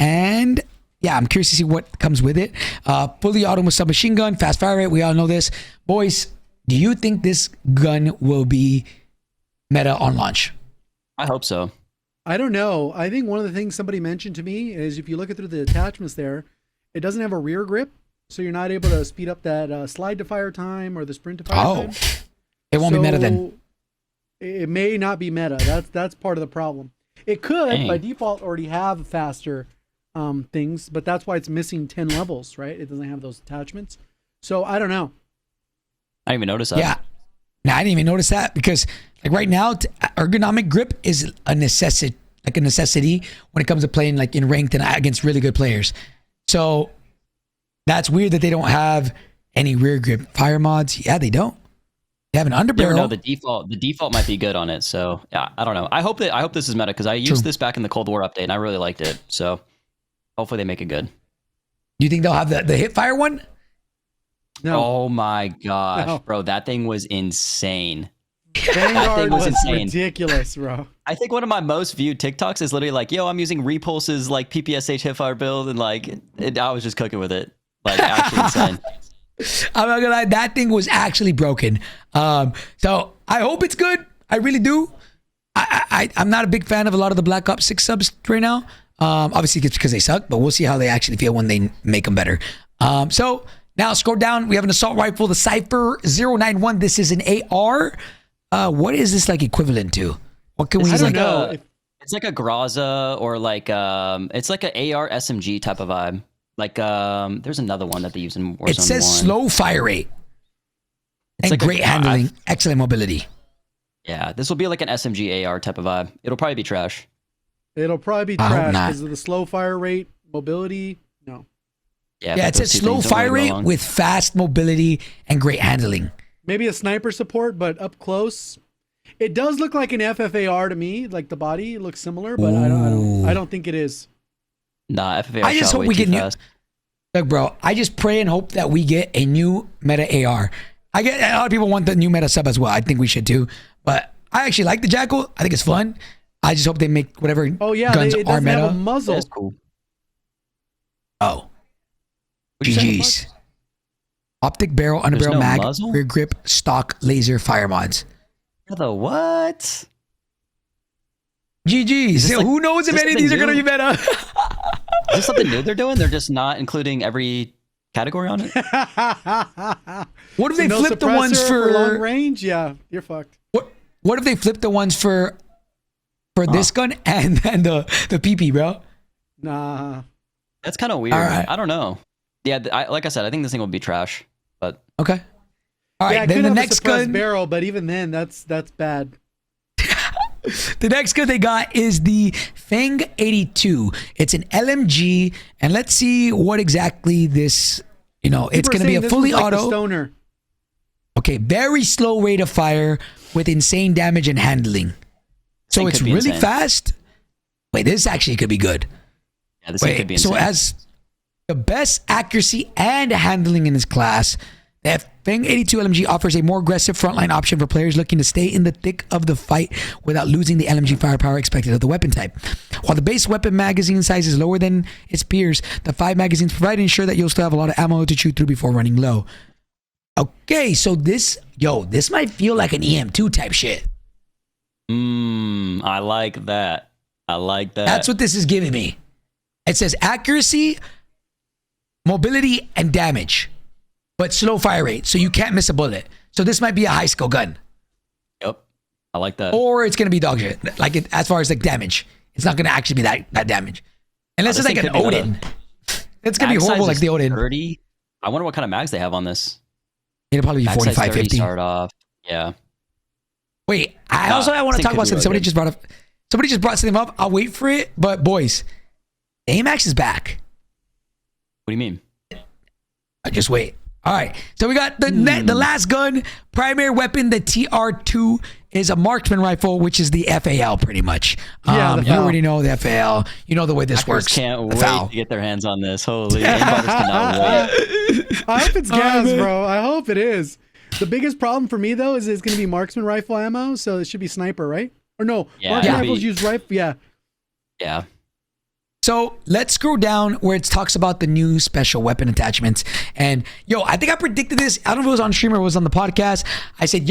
and yeah, I'm curious to see what comes with it. Fully auto with submachine gun, fast fire rate. We all know this, boys. Do you think this gun will be meta on launch? I hope so. I don't know. I think one of the things somebody mentioned to me is if you look at through the attachments there, it doesn't have a rear grip, so you're not able to speed up that slide to fire time or the sprint to fire time. It won't be meta then. It may not be meta. That's part of the problem. It could Dang. by default already have faster things, but that's why it's missing 10 levels, right? It doesn't have those attachments. So I don't know. I didn't even notice that. Yeah. No, I didn't even notice that because like right now, ergonomic grip is a necessity, when it comes to playing like in ranked and against really good players. So that's weird that they don't have any rear grip fire mods. Yeah, they don't. They have an underbarrel. No, the default might be good on it. So yeah, I don't know. I hope this is meta because I used this back in the Cold War update and I really liked it. So hopefully they make it good. Do you think they'll have the hip fire one? No. Oh my gosh, No. bro, that thing was insane. Vanguard thing was was insane. ridiculous, bro. I think one of my most viewed TikToks is literally like, yo, I'm using Repulse's like PPSH hipfire build, and like I was just cooking with it. Like actually insane. I'm not gonna lie, that thing was actually broken. So I hope it's good. I really do. I'm not a big fan of a lot of the Black Ops 6 subs right now. Obviously it's because they suck, but we'll see how they actually feel when they make them better. So now scroll down. We have an assault rifle, the Cypher 091. This is an AR. What is this like equivalent to? What can we use? I don't Like, know. It's like a Graza or like it's like an AR SMG type of vibe. Like there's another one that they use in Warzone it says 1. slow fire rate and like great handling, excellent mobility. Yeah, this will be like an SMG AR type of vibe. It'll probably be trash. It'll probably be I hope trash not. because of the slow fire rate, mobility. No. Yeah, Yeah, but it says those two slow things don't fire really rate go along. with fast mobility and great handling. Maybe a sniper support, but up close. It does look like an FFAR to me, like the body looks similar, but I don't think it is. Nah, FFA I just shot hope way we too get new. fast. Look, bro, I just pray and hope that we get a new meta AR. I get a lot of people want the new meta sub as well. I think we should too. But I actually like the Jackal. I think it's fun. I just hope they make whatever Oh yeah, guns it are doesn't have a meta. muzzle. That's cool. Oh, What'd you say? GG's. Optic barrel, underbarrel no mag, muzzle? rear grip, stock, laser, fire mods. The what? GG's. this like- Who knows if is this any of these are something going to be meta? Is this something new they're doing? They're just not including every category on it? What if they No flip the ones suppressor long for range? Yeah, you're fucked. what if they flip the ones for this gun and then the PP, bro? Nah. That's kind of weird. All right. I don't know. Yeah, like I said, I think this thing will be trash. But Okay. All right, Yeah, it then could the have a next suppressed gun, barrel, but even then, that's bad. the next gun they got is the Fang 82. It's an LMG, and let's see what exactly this. It's People are going to be saying a this fully was like the auto. stoner. Okay, very slow rate of fire with insane damage and handling. So thing it's could be really insane. fast. Wait, this actually could be good. yeah, this thing could be insane. So it has the best accuracy and handling in this class. The Fang 82 LMG offers a more aggressive frontline option for players looking to stay in the thick of the fight without losing the LMG firepower expected of the weapon type. While the base weapon magazine size is lower than its peers, the 5 magazines provide ensure that you'll still have a lot of ammo to chew through before running low. Okay, so this might feel like an EM2 type shit. I like that. I like that. That's what this is giving me. It says accuracy, mobility, and damage, but slow fire rate, so you can't miss a bullet. So this might be a high skill gun, Yep. I like that. or it's gonna be dog shit. Like as far as like damage, it's not gonna actually be that damage, unless this it's like thing an could be Odin. It's gonna be Mag horrible size like is the Odin. 30. I wonder what kind of mags they have on this. It'll probably be Mag size 45, 30 50. start off. Yeah. Wait, I Nah, want to this talk thing about could be something. really good. Somebody just brought something up. I'll wait for it. But boys, AMAX is back. What do you mean? Just wait. All right. So we got the last gun, primary weapon. The TR2 is a marksman rifle, which is the FAL pretty much. Yeah, the you FAL. already know the FAL. You know the way this Hackers works. can't The wait FAL. to get their hands on this. Holy, inviters cannot wait. I hope it's gas, man. bro. I hope it is. The biggest problem for me though is it's going to be marksman rifle ammo, so it should be sniper, right? Or no, Yeah, marksman it'll rifles be- use rifle. Yeah, Yeah. So let's scroll down where it talks about the new special weapon attachments. And I think I predicted this. I don't know if it was on stream or it was on the podcast. I said,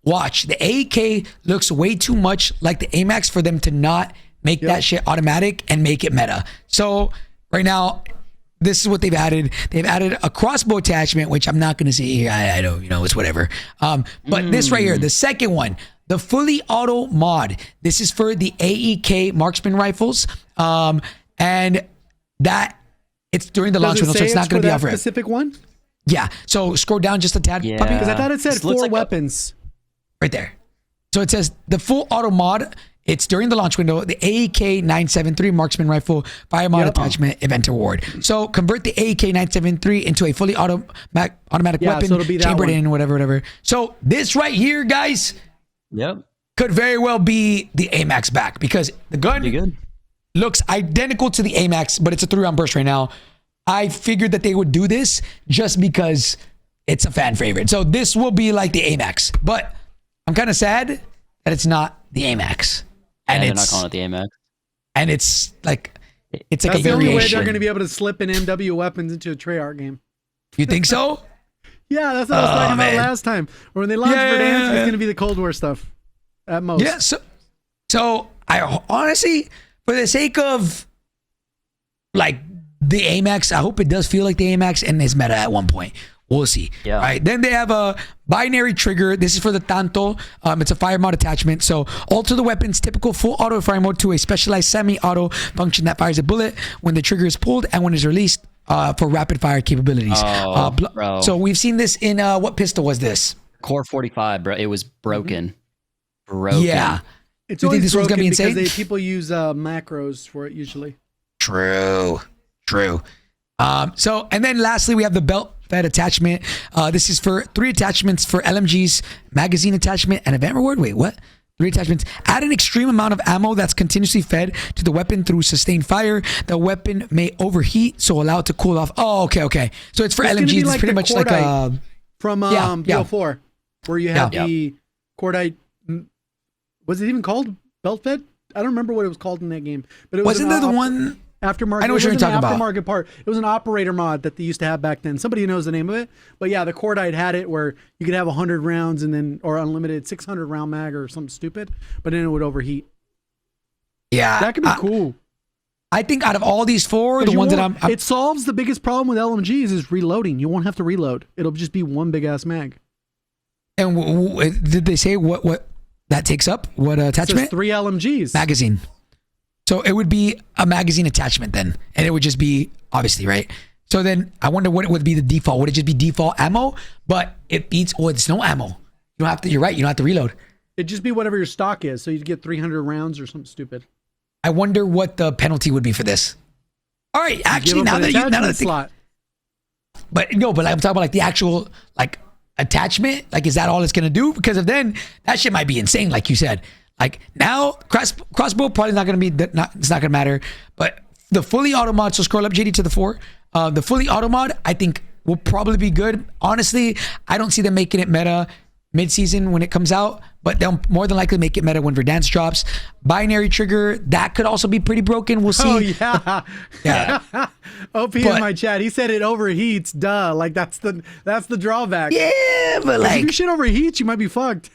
watch. The AEK looks way too much like the AMAX for them to not make that shit automatic and make it meta. So right now, this is what they've added. They've added a crossbow attachment, which I'm not going to say here. I don't, it's whatever. But this right here, the second one, the fully auto mod. This is for the AEK marksman rifles. And that it's during the launch window, so it's not going to be out for it. Specific one? Yeah. So scroll down just a tad, puppy. Because I thought it said This looks 4 like weapons. Right there. So it says the full auto mod. It's during the launch window, the AEK 973 marksman rifle fire mod attachment event award. So convert the AEK 973 into a fully automatic weapon, so it'll be that chambered one. in, whatever. So this right here, guys, Yep. could very well be the AMAX back, because the gun Pretty good. looks identical to the AMAX, but it's a 3-round burst right now. I figured that they would do this just because it's a fan favorite. So this will be like the AMAX, but I'm kind of sad that it's not the AMAX. And they're it's not calling it the AMAX. and it's like That's a the only way variation. they're going to be able to slip in MW weapons into a Treyarch game. You think so? Yeah, that's what I was talking about man. last time. Or when they launched Yeah. Verdansk, it's going to be the Cold War stuff at most. Yeah. So I honestly, for the sake of like the AMAX, I hope it does feel like the AMAX and is meta at one point. We'll see. Yeah. All right. Then they have a binary trigger. This is for the Tanto. It's a fire mode attachment. So alter the weapon's typical full auto fire mode to a specialized semi-auto function that fires a bullet when the trigger is pulled and when it's released for rapid fire capabilities. Oh, bro. So we've seen this in what pistol was this? Core 45, bro. It was broken. Broken. Yeah. It's You think always this one's gonna be broken insane? because people use macros for it usually. True. So, and then lastly, we have the belt fed attachment. This is for 3 attachments for LMGs, magazine attachment, and event reward. Wait, what? 3 attachments. Add an extreme amount of ammo that's continuously fed to the weapon through sustained fire. The weapon may overheat, so allow it to cool off. Oh, okay. So it's for It's gonna be LMGs. It's like pretty the much like Cordite. a From Yeah. BO4, where you have Yeah. the Cordite. Was it even called belt fed? I don't remember what it was called in that game. But it was wasn't there the one? aftermarket. I know what you're it wasn't talking an about. aftermarket part. It was an operator mod that they used to have back then. Somebody knows the name of it. But yeah, the Cordite had it where you could have 100 rounds and then, or unlimited 600 round mag or something stupid, but then it would overheat. Yeah, That could be cool. I think out of all these 4, the 'Cause you ones that won't- I'm it solves the biggest problem with LMGs is reloading. You won't have to reload. It'll just be one big ass mag. and did they say what that takes up? What It says attachment? 3 LMGs. Magazine. So it would be a magazine attachment then, and it would just be obviously right. So then I wonder what it would be the default. Would it just be default ammo? But it beats. Oh, it's no ammo. You don't have to. You're right. You don't have to reload. It'd just be whatever your stock is. So you'd get 300 rounds or something stupid. I wonder what the penalty would be for this. All right, actually, Give up now an that attachment I think, slot. but I'm talking about like the actual like attachment. Like, is that all it's gonna do? Because of then that shit might be insane, like you said. Like now, crossbow probably not gonna be it's not gonna matter. But the fully auto mod. So scroll up, JD, to the 4. The fully auto mod, I think, will probably be good. Honestly, I don't see them making it meta mid-season when it comes out, but they'll more than likely make it meta when Verdansk drops. Binary trigger, that could also be pretty broken. We'll see. Oh yeah. Yeah. OP in But- my chat. He said it overheats. Duh. Like that's the drawback. Yeah, but If like, your shit overheats, you might be fucked.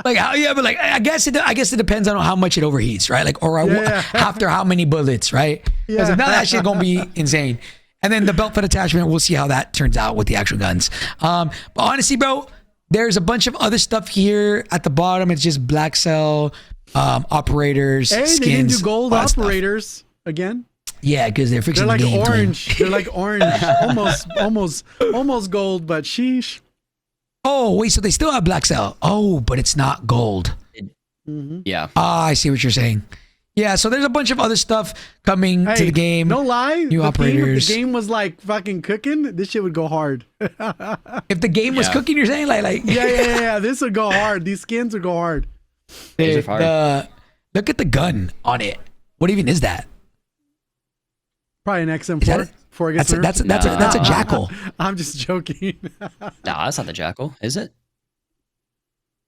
I guess it depends on how much it overheats, right? Like, or Yeah. after how many bullets, right? Because Yeah. if not, that shit gonna be insane. And then the belt fed attachment, we'll see how that turns out with the actual guns. But honestly, bro, there's a bunch of other stuff here at the bottom. It's just black cell operators, Hey, skins. they didn't do gold all that stuff. operators again. Yeah, because they're fixing They're like the game. twin. orange. They're like orange. almost gold, but sheesh. Oh, wait, so they still have black cell. Oh, but it's not gold. Yeah. Ah, I see what you're saying. Yeah, so there's a bunch of other stuff coming to the game. No lie. New If operators. the game was like fucking cooking, this shit would go hard. If the game was Yeah. cooking, you're saying like Yeah. This would go hard. These skins would go hard. These are fire. look at the gun on it. What even is that? Probably an Is that XM4 it? before it gets nerfed. That's a jackal. I'm just joking. Nah, that's not the Jackal, is it?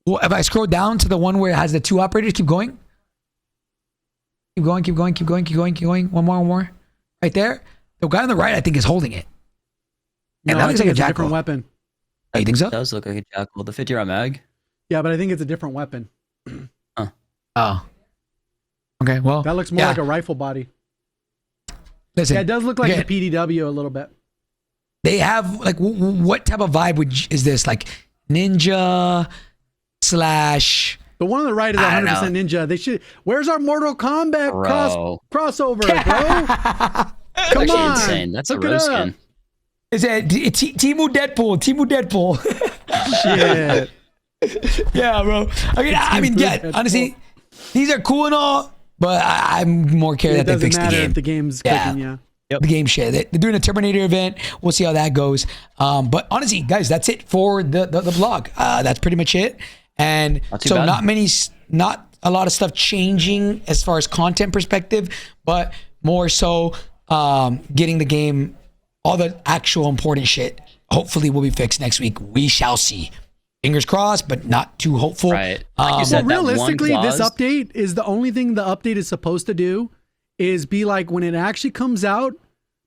Well, if I scroll down to the one where it has the 2 operators, keep going. Keep going. One more. Right there. The guy on the right, I think, is holding it. No, And that I looks think like a it's a different jackal. weapon. Oh, you think so? It does look like a Jackal. The 50 round mag. Yeah, but I think it's a different weapon. Oh. Okay, well. That looks more yeah. like a rifle body. Listen, Yeah, it does look like again, the PDW a little bit. they have, like, what type of vibe is this? Like, ninja / The The one on the right is I 100% don't Ninja. They should. Where's our Mortal Kombat crossover, bro? That's Come actually on, insane. That's a look it roast up. skin. Is it Timu Deadpool? Timu Deadpool. Shit. Yeah, bro. I mean, yeah. Honestly, these are cool and all, but I'm more care It that they doesn't fix the matter game. if the game's Yeah. clicking, yeah. The game shit. They're doing a Terminator event. We'll see how that goes. But honestly, guys, that's it for the vlog. That's pretty much it. And Not too so bad. not a lot of stuff changing as far as content perspective, but more so getting the game, all the actual important shit. Hopefully will be fixed next week. We shall see. Fingers crossed, but not too hopeful. Right. Like you said, Well, that one realistically, this clause- update is the only thing the update is supposed to do is be like when it actually comes out,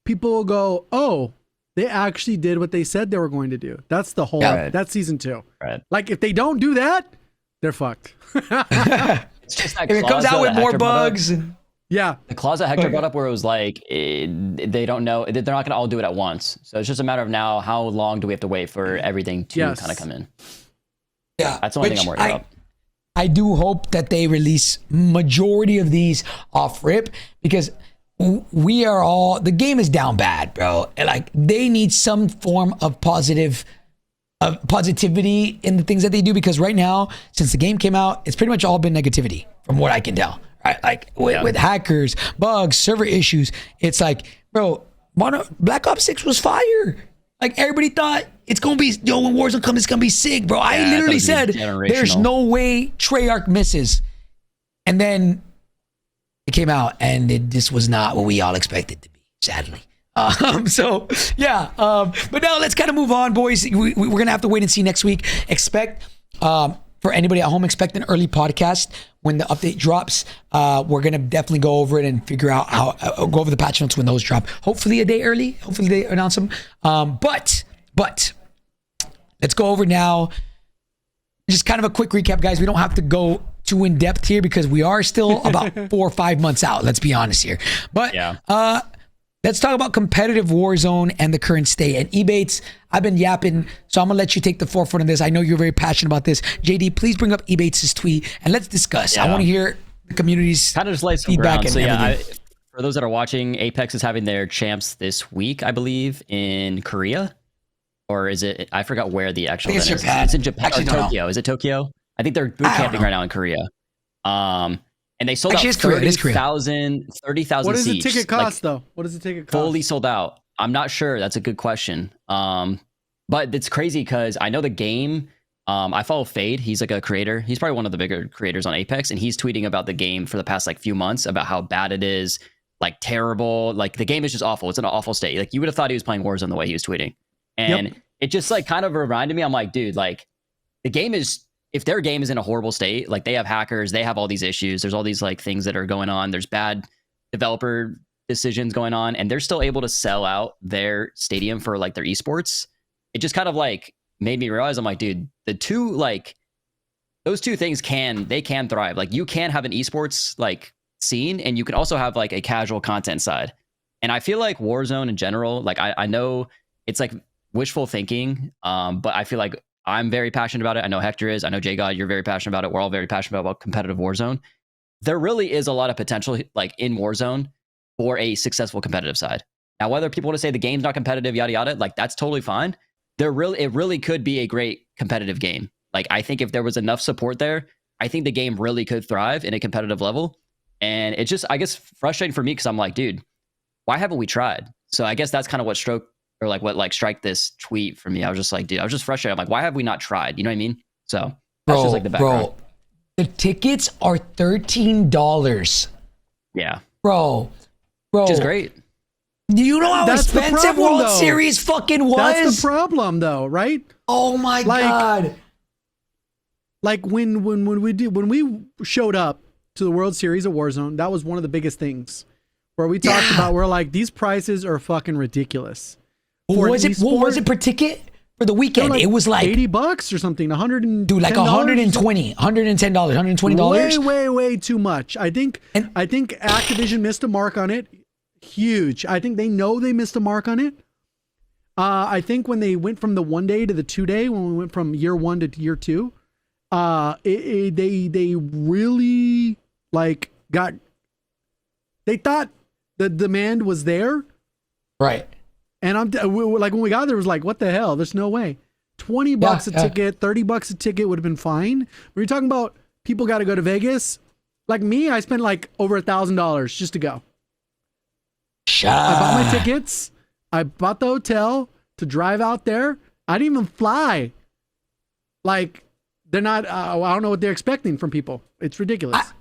people will go, oh, they actually did what they said they were going to do. That's the whole, Yeah. that's season 2. Right. Like if they don't do that, they're fucked. It's just that If it comes clause, out though, with that more Hector brought up. bugs, Yeah. The clause that Hector brought up where it was like, they don't know, they're not going to all do it at once. So it's just a matter of now, how long do we have to wait for everything to Yes. kind of come in? yeah, That's the only thing which I'm worried about. I do hope that they release majority of these off rip because we are all, the game is down bad, bro. And like they need some form of positivity in the things that they do because right now, since the game came out, it's pretty much all been negativity from what I can tell. Right? Like with hackers, bugs, server issues. It's like, bro, Black Ops 6 was fire. Like everybody thought it's gonna be, when Warzone comes, it's gonna be sick, bro. I Yeah, literally I thought said it was there's generational. no way Treyarch misses. And then it came out and it just was not what we all expected to be, sadly. So yeah, but now let's kind of move on, boys. We're gonna have to wait and see next week. Expect for anybody at home, expect an early podcast when the update drops. We're gonna definitely go over it and figure out how go over the patch notes when those drop. Hopefully a day early. Hopefully they announce them. But let's go over now. Just kind of a quick recap, guys. We don't have to go too in depth here because we are still about 4 or 5 months out. Let's be honest here. But Yeah. let's talk about competitive Warzone and the current state. And Ebates, I've been yapping, so I'm gonna let you take the forefront of this. I know you're very passionate about this. JD, please bring up Ebates' tweet and let's discuss. I Yeah. want to hear the community's Kind of just lay some feedback ground. and So yeah, everything. for those that are watching, Apex is having their champs this week, I believe, in Korea. Or is it? I forgot where the actual think it's event is. Japan. It's in Japan Actually, or don't know. Tokyo. Is it Tokyo? I think they're boot I don't camping know. right now in Korea. And they sold Actually, out it's Korea. It is Korea. 30,000 What does the seats. ticket Like, cost though? What does the ticket cost? fully sold out. I'm not sure. That's a good question. But it's crazy because I know the game. I follow Fade. He's like a creator. He's probably one of the bigger creators on Apex, and he's tweeting about the game for the past like few months about how bad it is, like terrible. Like the game is just awful. It's in an awful state. Like you would have thought he was playing Warzone the way he was tweeting, and it just like kind of reminded me. I'm like, dude, like the game is. If their game is in a horrible state, like they have hackers, they have all these issues. There's all these like things that are going on. There's bad developer decisions going on, and they're still able to sell out their stadium for like their esports. It just kind of like made me realize I'm like, dude, those two things can thrive. Like you can have an esports like scene, and you can also have like a casual content side. And I feel like Warzone in general, like I know it's like wishful thinking, but I feel like I'm very passionate about it. I know Hector is. I know J God, you're very passionate about it. We're all very passionate about competitive Warzone. There really is a lot of potential like in Warzone for a successful competitive side. Now, whether people want to say the game's not competitive, yada yada, like that's totally fine. It really could be a great competitive game. Like I think if there was enough support there, I think the game really could thrive in a competitive level. And it's just, I guess, frustrating for me because I'm like, dude, why haven't we tried? So I guess that's kind of what strike this tweet for me. I was just like, dude, I was just frustrated. I'm like, why have we not tried? You know what I mean? So that's just like the background. Bro, the tickets are $13. Yeah. Bro. Which is great. Do you know how That's the expensive problem, World though. Series fucking was? That's the problem though, right? Oh my God. Like when we showed up to the World Series of Warzone, that was one of the biggest things where we talked about, we're like, these prices are fucking ridiculous. What was it per ticket for the weekend? Like it was like $80 or something, dude, like $120, $110, $120. Way too much. I think Activision missed a mark on it. Huge. I think they know they missed a mark on it. I think when they went from the 1 day to the 2 day, when we went from year 1 to year 2, they really like they thought the demand was there, Right. and like when we got there, it was like, what the hell? There's no way. $20 a ticket, $30 a ticket would have been fine. When you're talking about people got to go to Vegas, like me, I spent like over $1,000 just to go. I bought my tickets. I bought the hotel to drive out there. I didn't even fly. Like, they're not, I don't know what they're expecting from people. It's ridiculous.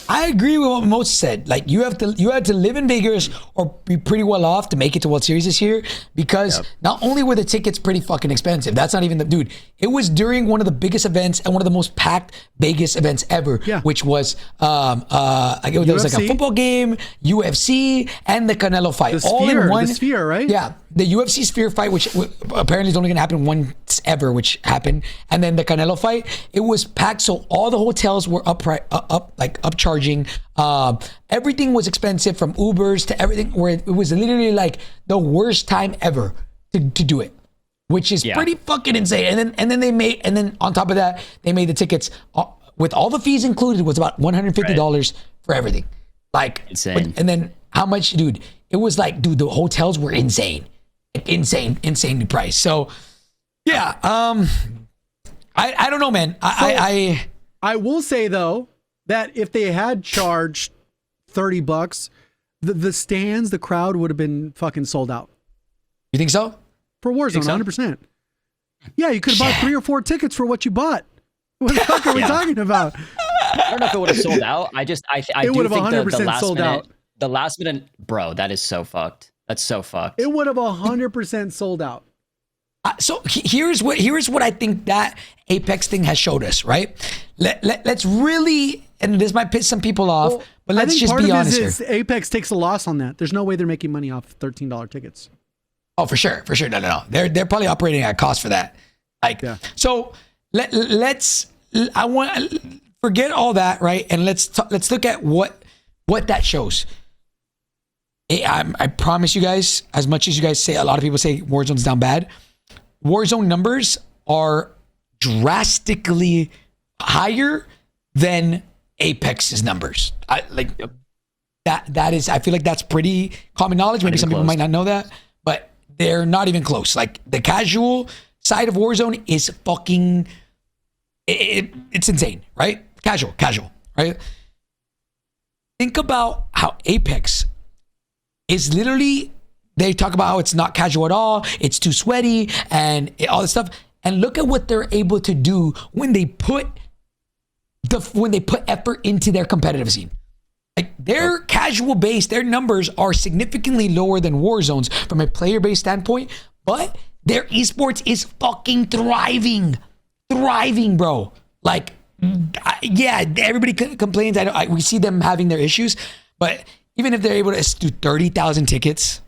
I agree with what Moses said. Like you had to live in Vegas or be pretty well off to make it to World Series this year, because not only were the tickets pretty fucking expensive, that's not even the dude. It was during one of the biggest events and one of the most packed Vegas events ever, which was there was like a football game, UFC, and the Canelo fight, all in one. The Sphere, right? Yeah, the UFC Sphere fight, which apparently is only going to happen once ever, which happened, and then the Canelo fight. It was packed, so all the hotels were upcharging. Everything was expensive, from Ubers to everything. Where it was literally like the worst time ever to do it, which is pretty fucking insane. And then on top of that, they made the tickets with all the fees included was about $150 for everything. Like insane. And then how much, dude? It was like, dude, the hotels were insane, insanely priced. So yeah, I don't know, man. I will say though that if they had charged $30, the stands, the crowd would have been fucking sold out. You think so? For Warzone, 100%. Yeah, you could have bought 3 or 4 tickets for what you bought. What the fuck are we talking about? I don't know if it would have sold out. I do would have think 100% sold out. The last minute, bro, that is so fucked. That's so fucked. It would have 100% sold out. So here's what I think that Apex thing has showed us, right? Let's really, and this might piss some people off, but let's just be honest here. Apex takes a loss on that. There's no way they're making money off $13 tickets. Oh, for sure. No. They're probably operating at cost for that. So let's forget all that, right? And let's look at what that shows. I promise you guys, as much as you guys say, a lot of people say Warzone's down bad. Warzone numbers are drastically higher than Apex's numbers. That is, I feel like that's pretty common knowledge. Maybe some people might not know that, but they're not even close. Like the casual side of Warzone is fucking, it's insane, right? Casual, right? Think about how Apex is literally, they talk about how it's not casual at all, it's too sweaty and all this stuff. And look at what they're able to do when they put effort into their competitive scene. Like their casual base, their numbers are significantly lower than Warzone's from a player base standpoint, but their esports is fucking thriving, bro. Like, yeah, everybody complains. We see them having their issues, but even if they're able to do 30,000 tickets,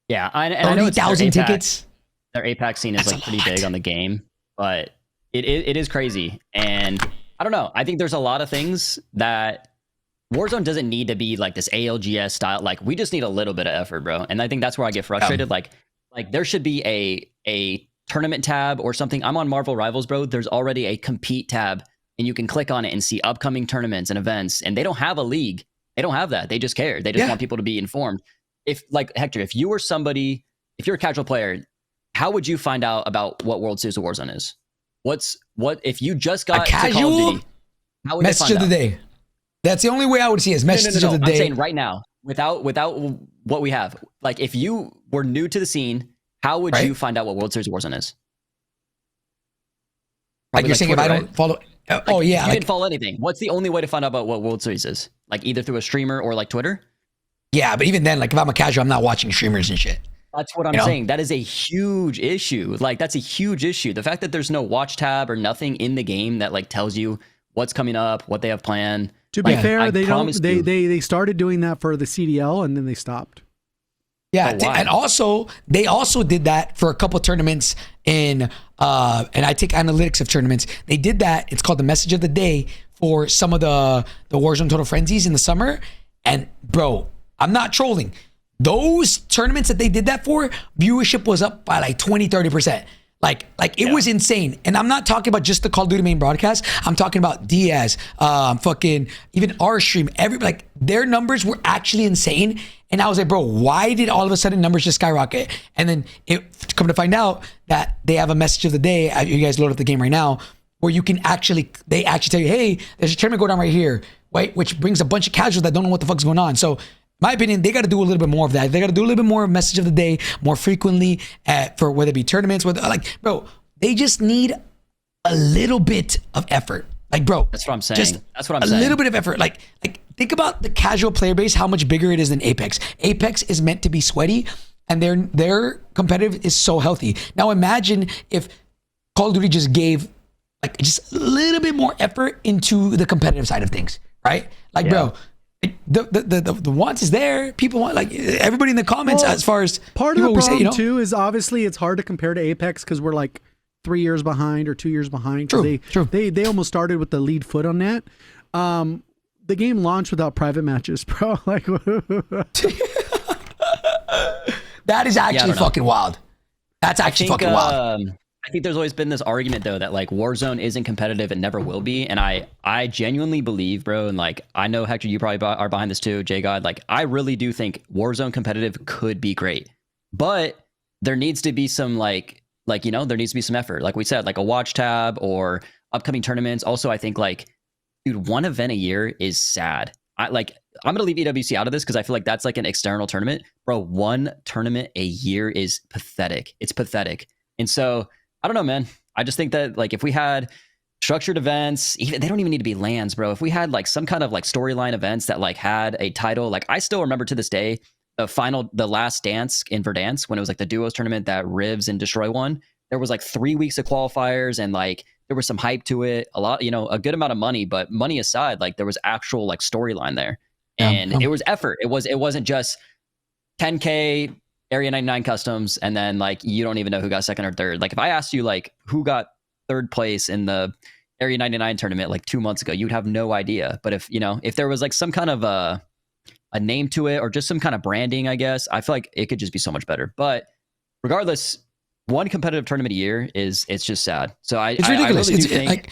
yeah, I know 30,000 tickets. Their Apex scene is like pretty big on the game, but it is crazy. And I don't know. I think there's a lot of things that Warzone doesn't need to be like this ALGS style. Like we just need a little bit of effort, bro. And I think that's where I get frustrated. Like there should be a tournament tab or something. I'm on Marvel Rivals, bro. There's already a compete tab, and you can click on it and see upcoming tournaments and events. And they don't have a league. They don't have that. They just care. They just want people to be informed. If like Hector, if you were somebody, if you're a casual player, how would you find out about what World Series of Warzone is? What if you just got a casual to Call of Duty, how would message of the day? That's the only way I would see it, is message of the day. I'm saying right now, without what we have, like if you were new to the scene, how would you find out what World Series of Warzone is? Like you're saying, Twitter, if I don't follow, you didn't follow anything. What's the only way to find out about what World Series is? Like either through a streamer or like Twitter? Yeah, but even then, like if I'm a casual, I'm not watching streamers and shit. That's what I'm saying. That is a huge issue. Like that's a huge issue. The fact that there's no watch tab or nothing in the game that like tells you what's coming up, what they have planned. To be fair, they started doing that for the CDL and then they stopped. Yeah, and also they also did that for a couple tournaments in and I take analytics of tournaments. They did that. It's called the message of the day for some of the Warzone Total Frenzies in the summer. And bro, I'm not trolling. Those tournaments that they did that for, viewership was up by like 20-30%. Like it was insane. And I'm not talking about just the Call of Duty main broadcast. I'm talking about Diaz, fucking even our stream. Like their numbers were actually insane. And I was like, bro, why did all of a sudden numbers just skyrocket? And then it come to find out that they have a message of the day. You guys load up the game right now, where you can they actually tell you, hey, there's a tournament going on right here, right? Which brings a bunch of casuals that don't know what the fuck's going on. So my opinion, they got to do a little bit more of that. They got to do a little bit more message of the day more frequently for whether it be tournaments, bro, they just need a little bit of effort. Like, bro, that's what I'm saying. Just that's what I'm saying. A little bit of effort. Like think about the casual player base, how much bigger it is than Apex. Apex is meant to be sweaty, and their competitive is so healthy. Now imagine if Call of Duty just gave like just a little bit more effort into the competitive side of things, right? Like, bro, the wants is there. People want, like, everybody in the comments, as far as part of the problem too is obviously it's hard to compare to Apex because we're like 3 years behind or 2 years behind. True. They almost started with the lead foot on that. The game launched without private matches, bro. Like that is actually fucking wild. That's actually fucking wild. I think there's always been this argument though that like Warzone isn't competitive and never will be, and I genuinely believe, bro, and like I know Hector, you probably are behind this too, J God. Like I really do think Warzone competitive could be great, but there needs to be some like there needs to be some effort, like we said, like a watch tab or upcoming tournaments. Also, I think like, dude, one event a year is sad. I'm gonna leave EWC out of this because I feel like that's like an external tournament, bro. One tournament a year is pathetic. It's pathetic, and so. I don't know, man. I just think that like if we had structured events, even they don't even need to be LANs, bro. If we had like some kind of like storyline events that like had a title, like I still remember to this day the last dance in Verdansk when it was like the duos tournament that Rivs and Destroy won. There was like 3 weeks of qualifiers and like there was some hype to it, a lot, a good amount of money. But money aside, like there was actual like storyline there, and it was effort. It wasn't just 10K. Area 99 customs, and then like you don't even know who got second or third. Like if I asked you like who got third place in the Area 99 tournament like 2 months ago, you'd have no idea. But if there was like some kind of a name to it or just some kind of branding, I guess I feel like it could just be so much better. But regardless, one competitive tournament a year it's just sad. So it's ridiculous. I really do think,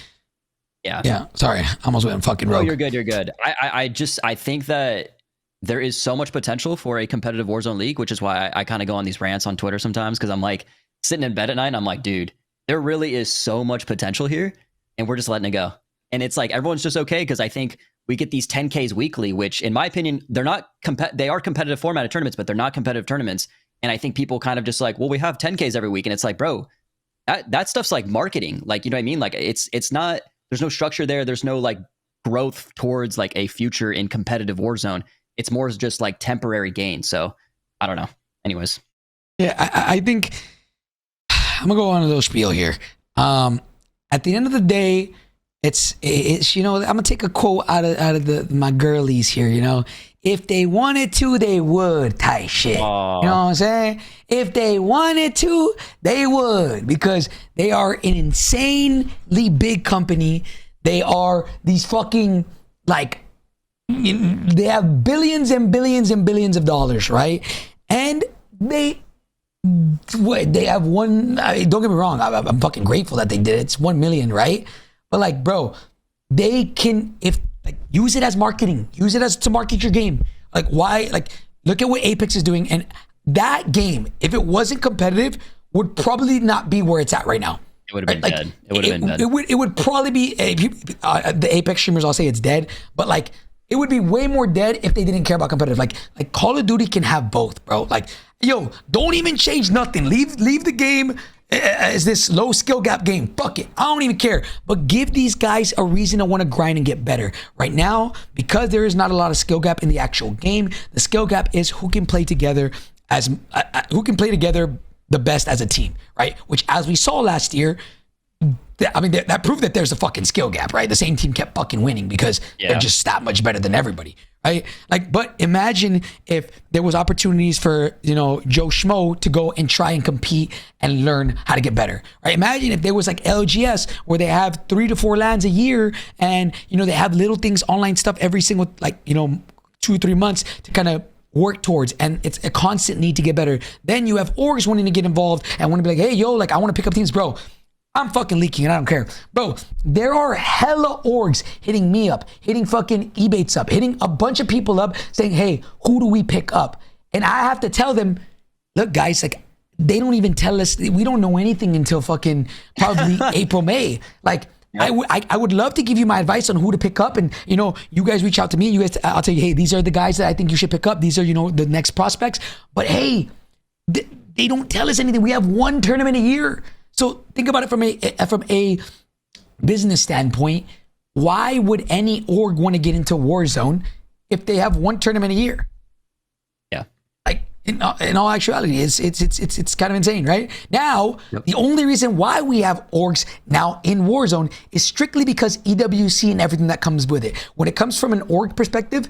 yeah. Sorry, I almost went fucking rogue. No, you're good. I think that there is so much potential for a competitive Warzone league, which is why I kind of go on these rants on Twitter sometimes, because I'm like sitting in bed at night and I'm like, dude, there really is so much potential here and we're just letting it go. And it's like everyone's just okay because I think we get these 10Ks weekly, which in my opinion, they are competitive formatted tournaments, but they're not competitive tournaments. And I think people kind of just like, well, we have 10Ks every week. And it's like, bro, that stuff's like marketing. Like, you know what I mean? Like it's not, there's no structure there. There's no like growth towards like a future in competitive Warzone. It's more just like temporary gain. So I don't know. Anyways. Yeah, I think I'm gonna go on a little spiel here. At the end of the day, it's I'm gonna take a quote out of my girlies here. If they wanted to, they would type shit. Aww. You know what I'm saying? If they wanted to, they would, because they are an insanely big company. They are these fucking like. They have billions and billions and billions of dollars, right? And they have one. Don't get me wrong. I'm fucking grateful that they did it. It's 1 million, right? But like, bro, they can use it as marketing. Use it as to market your game. Like, why? Like, look at what Apex is doing, and that game, if it wasn't competitive, would probably not be where it's at right now. It would have been dead. It would have been dead. It would probably be the Apex streamers. I'll say it's dead, but like. It would be way more dead if they didn't care about competitive. Like Call of Duty can have both, bro. Like, yo, don't even change nothing. Leave the game as this low skill gap game. Fuck it. I don't even care. But give these guys a reason to want to grind and get better. Right now, because there is not a lot of skill gap in the actual game, the skill gap is who can play together the best as a team, right? Which, as we saw last year, that proved that there's a fucking skill gap, right? The same team kept fucking winning because they're just that much better than everybody, right? Like, but imagine if there was opportunities for, Joe Schmo to go and try and compete and learn how to get better, right? Imagine if there was like LGS where they have 3 to 4 LANs a year and, they have little things, online stuff every single, 2 or 3 months to kind of work towards, and it's a constant need to get better. Then you have orgs wanting to get involved and want to be like, hey, yo, like I want to pick up teams, bro. I'm fucking leaking and I don't care. Bro, there are hella orgs hitting me up, hitting fucking Ebates up, hitting a bunch of people up saying, hey, who do we pick up? And I have to tell them, look, guys, like, they don't even tell us. We don't know anything until fucking probably April, May. Like, I would love to give you my advice on who to pick up. And, you know, you guys reach out to me. You guys, I'll tell you, hey, these are the guys that I think you should pick up. These are, you know, the next prospects. But, hey, they don't tell us anything. We have one tournament a year. So think about it from a business standpoint. Why would any org want to get into Warzone if they have one tournament a year? Yeah. Like in all actuality, it's kind of insane, right? Now, the only reason why we have orgs now in Warzone is strictly because EWC and everything that comes with it. When it comes from an org perspective,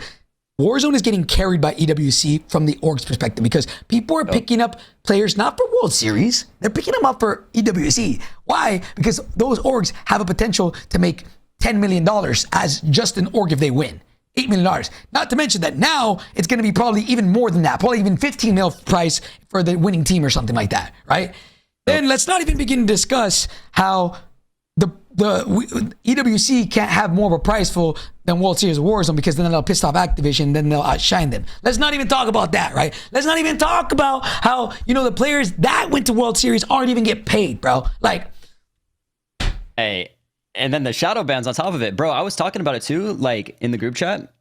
Warzone is getting carried by EWC from the org's perspective because people are picking up players not for World Series, they're picking them up for EWC. Why? Because those orgs have a potential to make $10 million as just an org if they win. $8 million. Not to mention that now it's going to be probably even more than that, probably even 15 mil price for the winning team or something like that, right? Then let's not even begin to discuss how EWC can't have more of a prize pool than World Series of Warzone because then they'll piss off Activision, then they'll outshine them. Let's not even talk about that, right? Let's not even talk about how, you know, the players that went to World Series aren't even get paid, bro. Like, hey, and then the shadow bans on top of it, bro. I was talking about it too, like in the group chat.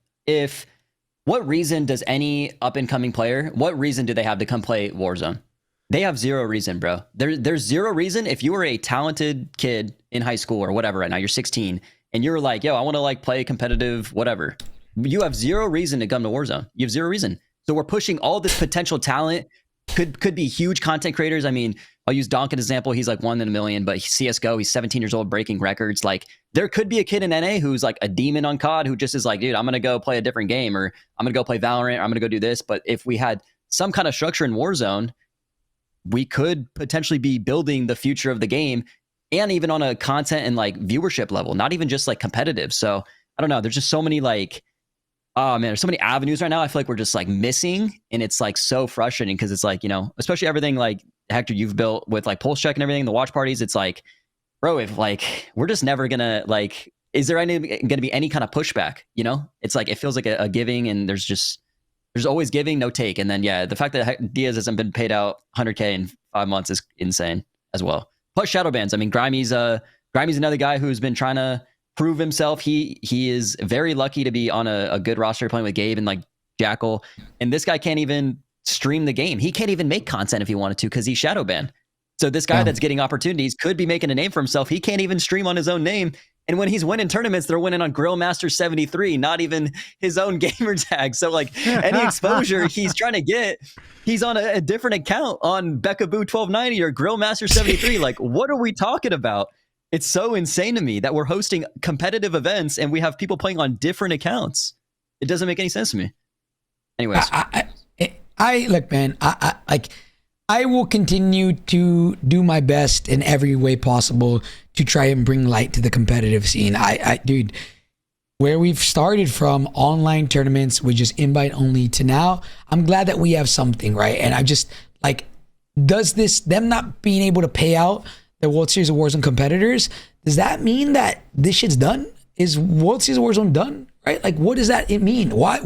What reason does any up and coming player, what reason do they have to come play Warzone? They have zero reason, bro. There's zero reason. If you were a talented kid in high school or whatever right now, you're 16, and you're like, yo, I want to like play competitive whatever. You have zero reason to come to Warzone. You have zero reason. So we're pushing all this potential talent. Could be huge content creators. I mean, I'll use Donk as an example. He's like 1 in a million, but CSGO, he's 17 years old, breaking records. Like, there could be a kid in NA who's like a demon on COD who just is like, dude, I'm going to go play a different game, or I'm going to go play Valorant, or I'm going to go do this. But if we had some kind of structure in Warzone, we could potentially be building the future of the game, and even on a content and like viewership level, not even just like competitive. So I don't know. There's just so many like, oh man, there's so many avenues right now. I feel like we're just like missing, and it's like so frustrating because it's like, you know, especially everything like Hector you've built with like Pullze Check and everything, the watch parties. It's like, bro, if like we're just never gonna like, is there gonna be any kind of pushback? You know, it's like it feels like a giving, and there's always giving, no take. And then, yeah, the fact that Diaz hasn't been paid out 100K in 5 months is insane as well. Plus shadow bans. I mean, Grimey's another guy who's been trying to prove himself. He is very lucky to be on a good roster playing with Gabe and like Jackal. And this guy can't even stream the game. He can't even make content if he wanted to because he's shadow banned. So this guy that's getting opportunities could be making a name for himself. He can't even stream on his own name. And when he's winning tournaments, they're winning on Grillmaster 73, not even his own gamer tag. So like any exposure he's trying to get, he's on a different account on Beckaboo 1290 or Grillmaster 73. Like, what are we talking about? It's so insane to me that we're hosting competitive events and we have people playing on different accounts. It doesn't make any sense to me. Anyways. I look, man, I will continue to do my best in every way possible to try and bring light to the competitive scene. Dude, where we've started from online tournaments with just invite only to now, I'm glad that we have something, right? And I just like, does this, them not being able to pay out the World Series of Warzone competitors, does that mean that this shit's done? Is World Series of Warzone done, right? Like, what does that mean? Why,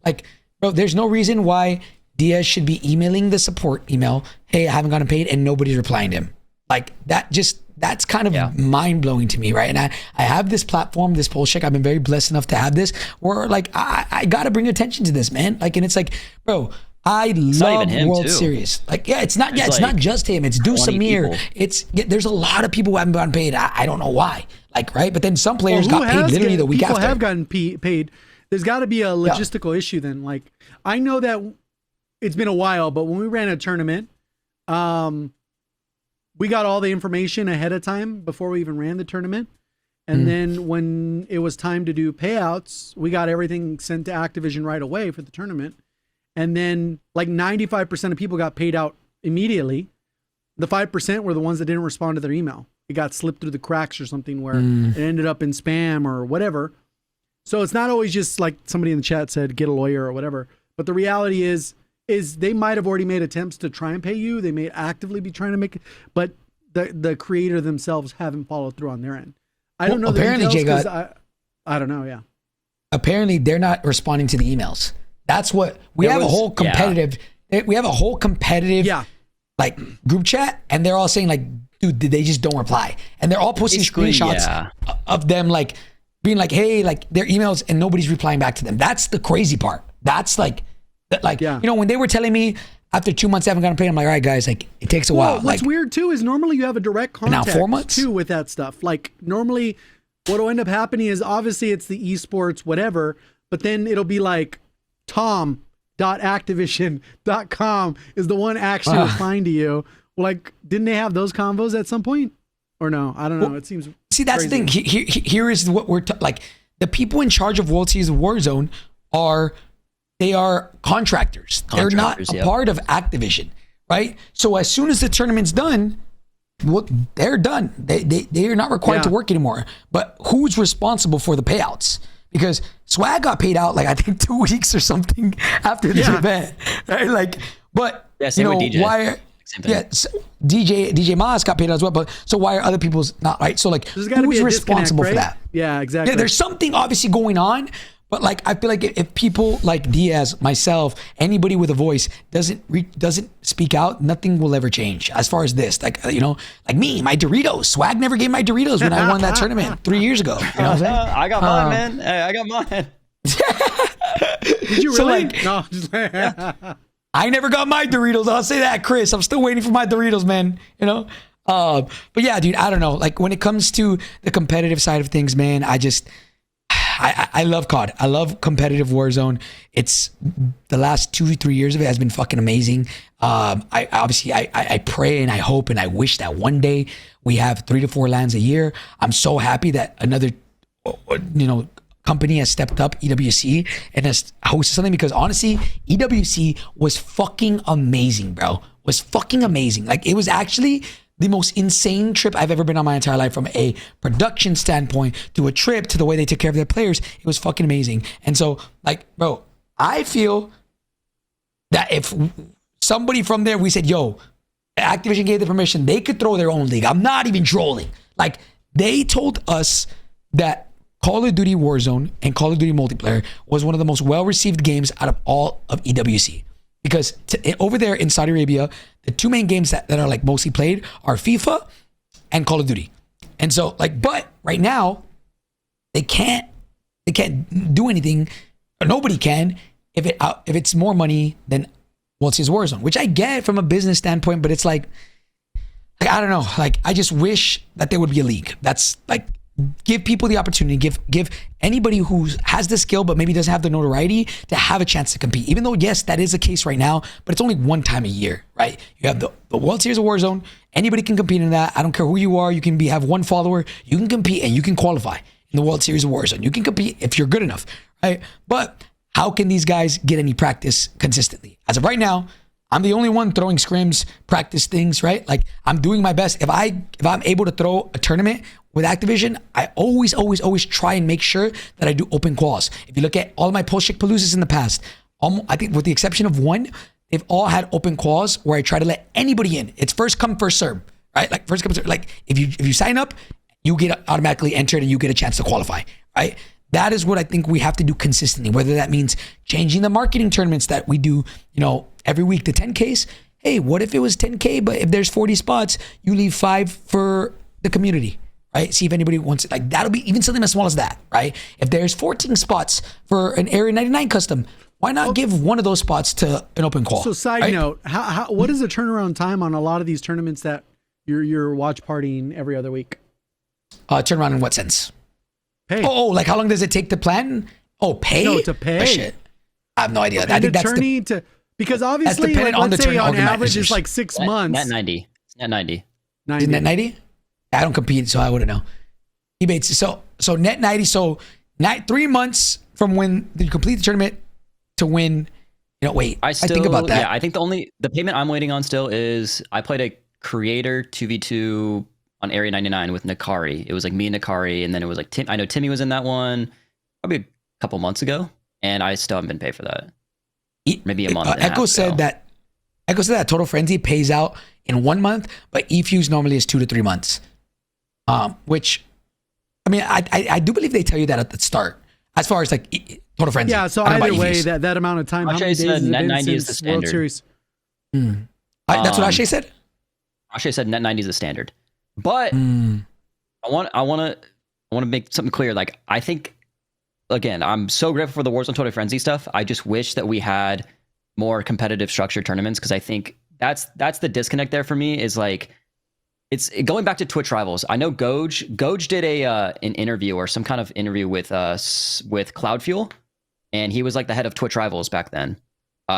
like, bro, there's no reason why Diaz should be emailing the support email, hey, I haven't gotten paid, and nobody's replying to him. Like, that's kind of mind-blowing to me, right? And I have this platform, this Pullze Check. I've been very blessed enough to have this, where like I gotta bring attention to this, man. Like, and it's like, bro, I love World Series. Like, yeah, it's not just him. It's Do Samir. There's a lot of people who haven't gotten paid. I don't know why. Like, right? But then some players got paid literally the week after. People have gotten paid. There's got to be a logistical issue then. Like, I know that it's been a while, but when we ran a tournament, we got all the information ahead of time before we even ran the tournament. And then when it was time to do payouts, we got everything sent to Activision right away for the tournament. And then like 95% of people got paid out immediately. The 5% were the ones that didn't respond to their email. It got slipped through the cracks or something where it ended up in spam or whatever. So it's not always just like somebody in the chat said, get a lawyer or whatever. But the reality is they might have already made attempts to try and pay you. They may actively be trying to make it, but the creator themselves haven't followed through on their end. I don't know the apparently, details because I don't know. Yeah. Apparently, they're not responding to the emails. That's what we have a whole competitive. We have a whole competitive like group chat, and they're all saying like, dude, they just don't reply, and they're all posting screenshots of them like being like, hey, like their emails, and nobody's replying back to them. That's the crazy part. That's like you know, when they were telling me after 2 months I haven't gotten paid, I'm like, all right, guys, like it takes a while. What's weird too is normally you have a direct contact now 4 months too with that stuff. Like normally, what'll end up happening is obviously it's the esports whatever, but then it'll be like Tom.activision.com is the one actually replying to you. Like, didn't they have those combos at some point? Or no? I don't know. It seems that's crazy. the thing. Here is what we're like. The people in charge of World Series of Warzone are contractors. They're not a part of Activision, right? So as soon as the tournament's done, well, they're done. They are not required to work anymore. But who's responsible for the payouts? Because Swag got paid out like I think 2 weeks or something after the event, right? Like, but same with DJ. why? So DJ Mas got paid out as well. But so why are other people's not, right? So like, who's responsible for that? Yeah, exactly. Yeah, there's something obviously going on. But like, I feel like if people like Diaz, myself, anybody with a voice doesn't speak out, nothing will ever change. As far as this, like, you know, like me, my Doritos. Swag never gave my Doritos when I won that tournament 3 years ago. You know what I'm saying? I got mine, man. Hey, I got mine. Did you really? No. I never got my Doritos. I'll say that, Chris. I'm still waiting for my Doritos, man. You know. But yeah, dude, I don't know. Like when it comes to the competitive side of things, man, I love COD. I love competitive Warzone. It's the last 2-3 years of it has been fucking amazing. I pray and I hope and I wish that one day we have 3 to 4 LANs a year. I'm so happy that another, company has stepped up, EWC, and has hosted something, because honestly, EWC was fucking amazing, bro. Was fucking amazing. Like it was actually the most insane trip I've ever been on my entire life, from a production standpoint to a trip to the way they took care of their players. It was fucking amazing. And so, like, bro, I feel that if somebody from there, we said, yo, Activision gave the permission, they could throw their own league. I'm not even trolling. Like, they told us that Call of Duty Warzone and Call of Duty Multiplayer was one of the most well-received games out of all of EWC. Because over there in Saudi Arabia, the 2 main games that are like mostly played are FIFA and Call of Duty. And so like, but right now they can't do anything, or nobody can, if it's more money than World Series Warzone, which I get from a business standpoint, but it's like I don't know, like I just wish that there would be a league that's like, give people the opportunity, give anybody who has the skill but maybe doesn't have the notoriety to have a chance to compete. Even though, yes, that is the case right now, but it's only one time a year, right? You have the World Series of Warzone. Anybody can compete in that. I don't care who you are. You can have 1 follower. You can compete and you can qualify in the World Series of Warzone. You can compete if you're good enough, right? But how can these guys get any practice consistently? As of right now, I'm the only one throwing scrims, practice things, right? Like I'm doing my best. If I'm able to throw a tournament with Activision, I always try and make sure that I do open quals. If you look at all my Pullze Check Paloozas in the past, I think with the exception of 1, they've all had open quals where I try to let anybody in. It's first come, first serve, right? Like first come, first serve. Like if you sign up, you get automatically entered and you get a chance to qualify, right? That is what I think we have to do consistently, whether that means changing the marketing tournaments that we do, every week to 10Ks. Hey, what if it was 10K, but if there's 40 spots, you leave 5 for the community, right? See if anybody wants it. Like that'll be even something as small as that, right? If there's 14 spots for an Area 99 custom, why not give one of those spots to an open call? So side note, what is the turnaround time on a lot of these tournaments that you're watch partying every other week? Turnaround in what sense? Pay. Oh, like how long does it take to plan? Oh, pay? No, to pay. Oh, shit. I have no idea. And I think that's because obviously, like, let's say on average it's like 6 months. Net 90. Net 90. Isn't net 90? I don't compete, so I wouldn't know. Debates. So net 90. So 3 months from when you complete the tournament to when. Wait. I think about that. Yeah, I think the payment I'm waiting on still is I played a creator 2v2 on Area 99 with Nakari. It was like me and Nakari, and then it was like Tim. I know Timmy was in that one probably a couple months ago, and I still haven't been paid for that. maybe a month. And a half Echo said ago. that Total Frenzy pays out in 1 month, but eFuse normally is 2 to 3 months. Which, I mean, I do believe they tell you that at the start, as far as like Total Frenzy. Yeah, so I don't know either about way, eFuse. that amount of time, how Ashe many days said has it net been 90 is the since World standard. Series? That's what Ashe said. Ashe said net 90 is the standard, but I want to make something clear. Like, I think, again, I'm so grateful for the Warzone Total Frenzy stuff. I just wish that we had more competitive structured tournaments, because I think that's the disconnect there for me. Is like, it's going back to Twitch Rivals. I know Goj did an interview or some kind of interview with Cloudfuel, and he was like the head of Twitch Rivals back then.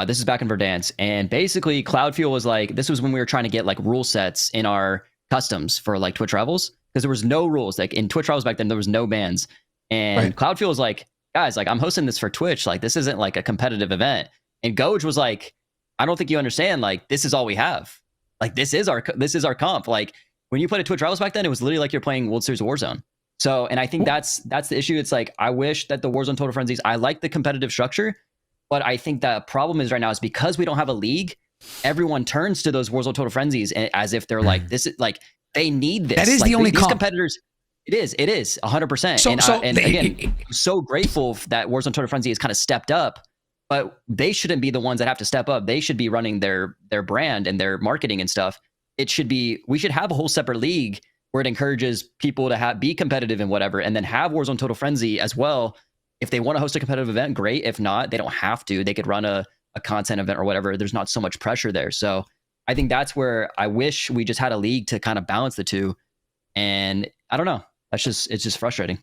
This is back in Verdansk, and basically Cloudfuel was like, this was when we were trying to get like rule sets in our customs for like Twitch Rivals, because there was no rules. Like in Twitch Rivals back then, there was no bans, and Right. Cloudfuel was like, guys, like, I'm hosting this for Twitch. Like, this isn't like a competitive event. And Goj was like, I don't think you understand. Like, this is all we have. Like, this is our comp. Like, when you played a Twitch Rivals back then, it was literally like you're playing World Series Warzone. So, and I think that's the issue. It's like, I wish that the Warzone Total Frenzies, I like the competitive structure, but I think the problem is right now is because we don't have a league, everyone turns to those Warzone Total Frenzies as if they're like, this is like, they need this. That is like, the only these comp. competitors. It is 100%. And again, I'm so grateful that Warzone Total Frenzy has kind of stepped up, but they shouldn't be the ones that have to step up. They should be running their brand and their marketing and stuff. We should have a whole separate league where it encourages people to be competitive and whatever, and then have Warzone Total Frenzy as well. If they want to host a competitive event, great. If not, they don't have to. They could run a content event or whatever. There's not so much pressure there. So I think that's where I wish we just had a league to kind of balance the two. And I don't know. It's just frustrating.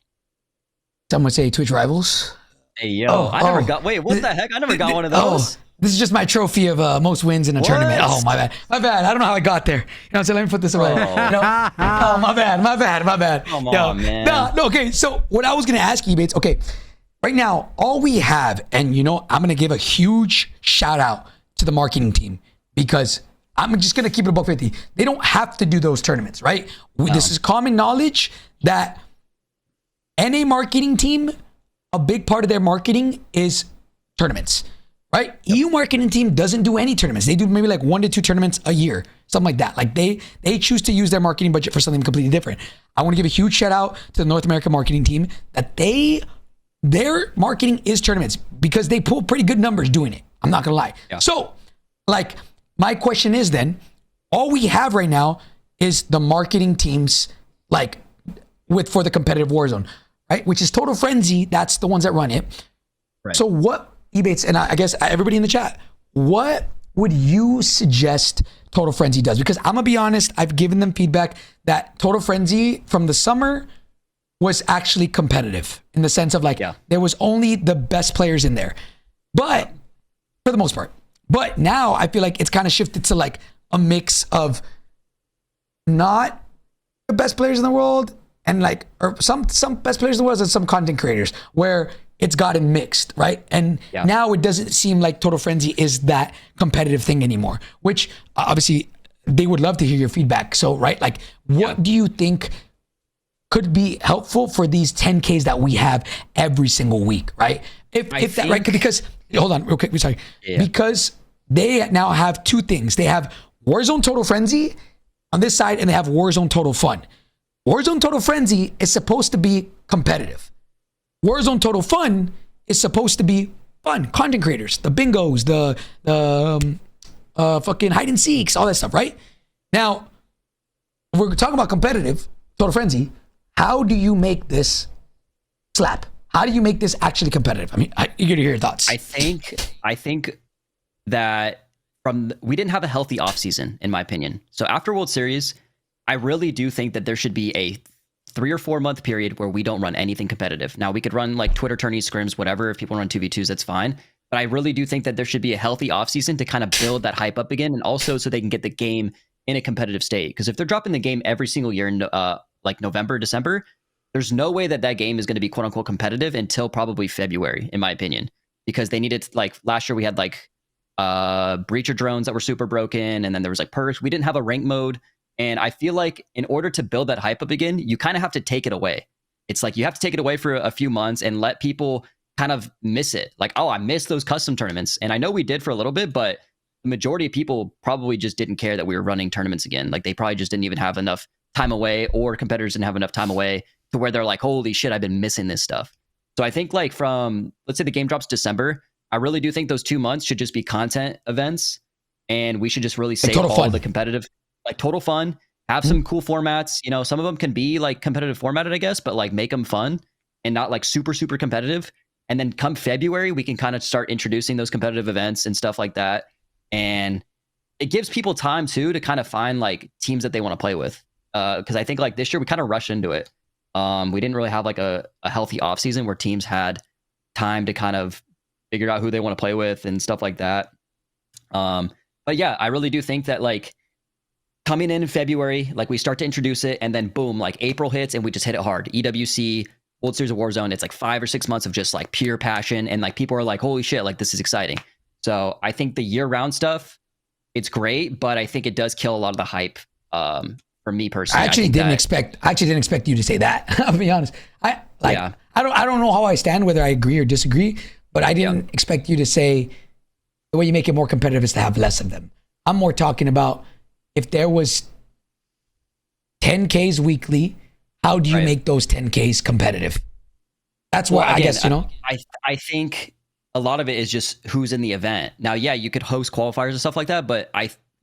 Some would say Twitch Rivals. Hey, yo, I never got, wait, what the heck? I never got one of those. This is just my trophy of most wins in a tournament. Oh, my bad. My bad. I don't know how I got there. You know what I'm saying? Let me put this away. Oh. You know? Oh, my bad. Come on, man. No, okay. So what I was going to ask you, Bates, okay, right now, all we have, and you know, I'm going to give a huge shout out to the marketing team, because I'm just going to keep it above 50. They don't have to do those tournaments, right? This is common knowledge that NA marketing team, a big part of their marketing is tournaments, right? EU marketing team doesn't do any tournaments. They do maybe like 1 to 2 tournaments a year, something like that. Like they choose to use their marketing budget for something completely different. I want to give a huge shout out to the North American marketing team that their marketing is tournaments, because they pull pretty good numbers doing it. I'm not gonna lie. Yeah. So, like, my question is then, all we have right now is the marketing teams, like, for the competitive Warzone, right? Which is Total Frenzy. That's the ones that run it. Right. So what, Ebates, and I guess everybody in the chat, what would you suggest Total Frenzy does? Because I'm gonna be honest, I've given them feedback that Total Frenzy from the summer was actually competitive, in the sense of like, there was only the best players in there, but for the most part. But now I feel like it's kind of shifted to like a mix of not the best players in the world and like, or some best players in the world and some content creators, where it's gotten mixed, right? And now it doesn't seem like Total Frenzy is that competitive thing anymore, which obviously they would love to hear your feedback. So, right, like, what do you think could be helpful for these 10Ks that we have every single week, right? If that, right? Because, hold on real quick, sorry. Because they now have two things. They have Warzone Total Frenzy on this side, and they have Warzone Total Fun. Warzone Total Frenzy is supposed to be competitive. Warzone Total Fun is supposed to be fun. Content creators, the bingos, the fucking hide and seeks, all that stuff, right? Now, if we're talking about competitive Total Frenzy, how do you make this slap? How do you make this actually competitive? I mean, eager to hear your thoughts. I think that we didn't have a healthy offseason, in my opinion. So after World Series, I really do think that there should be a 3 or 4 month period where we don't run anything competitive. Now, we could run like Twitter tourneys, scrims, whatever. If people run 2v2s, that's fine. But I really do think that there should be a healthy offseason to kind of build that hype up again, and also so they can get the game in a competitive state. Because if they're dropping the game every single year in like November, December, there's no way that game is going to be quote unquote competitive until probably February, in my opinion. Because they needed, like, last year we had like breacher drones that were super broken, and then there was like perks. We didn't have a rank mode. And I feel like in order to build that hype up again, you kind of have to take it away. It's like you have to take it away for a few months and let people kind of miss it. Like, oh, I miss those custom tournaments. And I know we did for a little bit, but the majority of people probably just didn't care that we were running tournaments again. Like they probably just didn't even have enough time away, or competitors didn't have enough time away to where they're like, holy shit, I've been missing this stuff. So I think like from, let's say the game drops December, I really do think those 2 months should just be content events. And we should just really save all fun. the competitive, like total fun, have some cool formats. You know, some of them can be like competitive formatted, I guess, but like make them fun and not like super, super competitive. And then come February, we can kind of start introducing those competitive events and stuff like that. And it gives people time too to kind of find like teams that they want to play with. Because I think like this year we kind of rushed into it. We didn't really have like a healthy off season where teams had time to kind of figure out who they want to play with and stuff like that. But yeah, I really do think that like coming in February, like we start to introduce it, and then boom, like April hits and we just hit it hard. EWC, World Series of Warzone, it's like 5 or 6 months of just like pure passion, and like people are like, holy shit, like this is exciting. So I think the year-round stuff, it's great, but I think it does kill a lot of the hype. For me personally, I actually didn't expect you to say that. I'll be honest. I don't know how I stand, whether I agree or disagree, but I didn't expect you to say the way you make it more competitive is to have less of them. I'm more talking about if there was 10Ks weekly, how do you make those 10Ks competitive? That's why I guess, you know. I think a lot of it is just who's in the event. Now, yeah, you could host qualifiers and stuff like that, but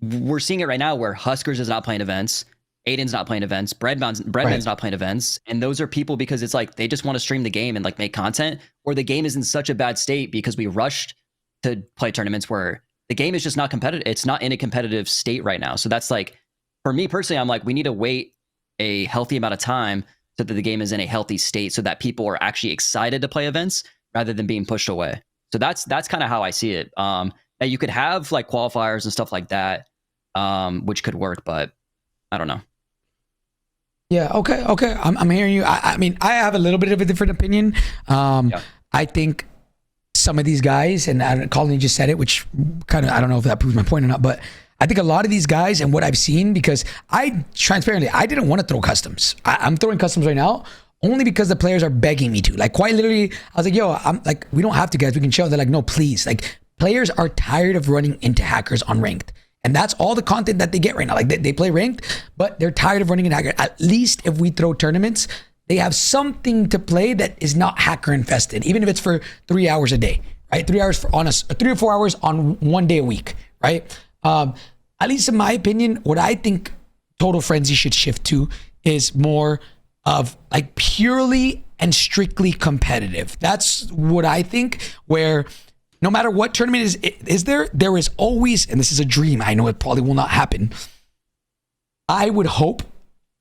we're seeing it right now where Huskers is not playing events, Aiden's not playing events, Breadman's not playing events, and those are people because it's like they just want to stream the game and like make content, or the game is in such a bad state because we rushed to play tournaments where the game is just not competitive. It's not in a competitive state right now. So that's like, for me personally, I'm like, we need to wait a healthy amount of time so that the game is in a healthy state so that people are actually excited to play events rather than being pushed away. So that's kind of how I see it. Now you could have like qualifiers and stuff like that, which could work, but I don't know. Yeah. Okay. I'm hearing you. I mean, I have a little bit of a different opinion. I think some of these guys, and Colin just said it, which kind of, I don't know if that proves my point or not, but I think a lot of these guys and what I've seen, because I didn't want to throw customs. I'm throwing customs right now only because the players are begging me to. Like quite literally, I was like, yo, I'm like, we don't have to, guys. We can chill. They're like, no, please. Like players are tired of running into hackers on ranked. And that's all the content that they get right now. Like they play ranked, but they're tired of running into hacker. At least if we throw tournaments, they have something to play that is not hacker infested, even if it's for 3 hours a day, right? 3 hours on 3 or 4 hours on 1 day a week, right? At least in my opinion, what I think Total Frenzy should shift to is more of like purely and strictly competitive. That's what I think, where no matter what tournament there is always, and this is a dream, I know it probably will not happen, I would hope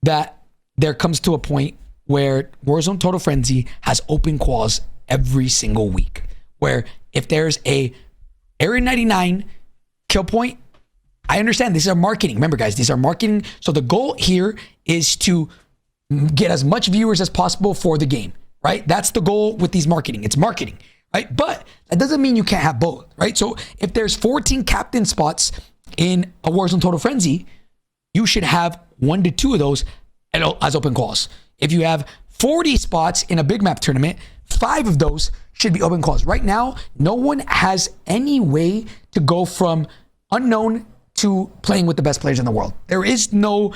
that there comes to a point where Warzone Total Frenzy has open quals every single week, where if there's a Area 99 kill point, I understand this is our marketing. Remember guys, these are marketing. So the goal here is to get as much viewers as possible for the game, right? That's the goal with these marketing. It's marketing, right? But that doesn't mean you can't have both, right? So if there's 14 captain spots in a Warzone Total Frenzy, you should have 1 to 2 of those as open quals. If you have 40 spots in a big map tournament, 5 of those should be open quals. Right now, no one has any way to go from unknown to playing with the best players in the world. There is no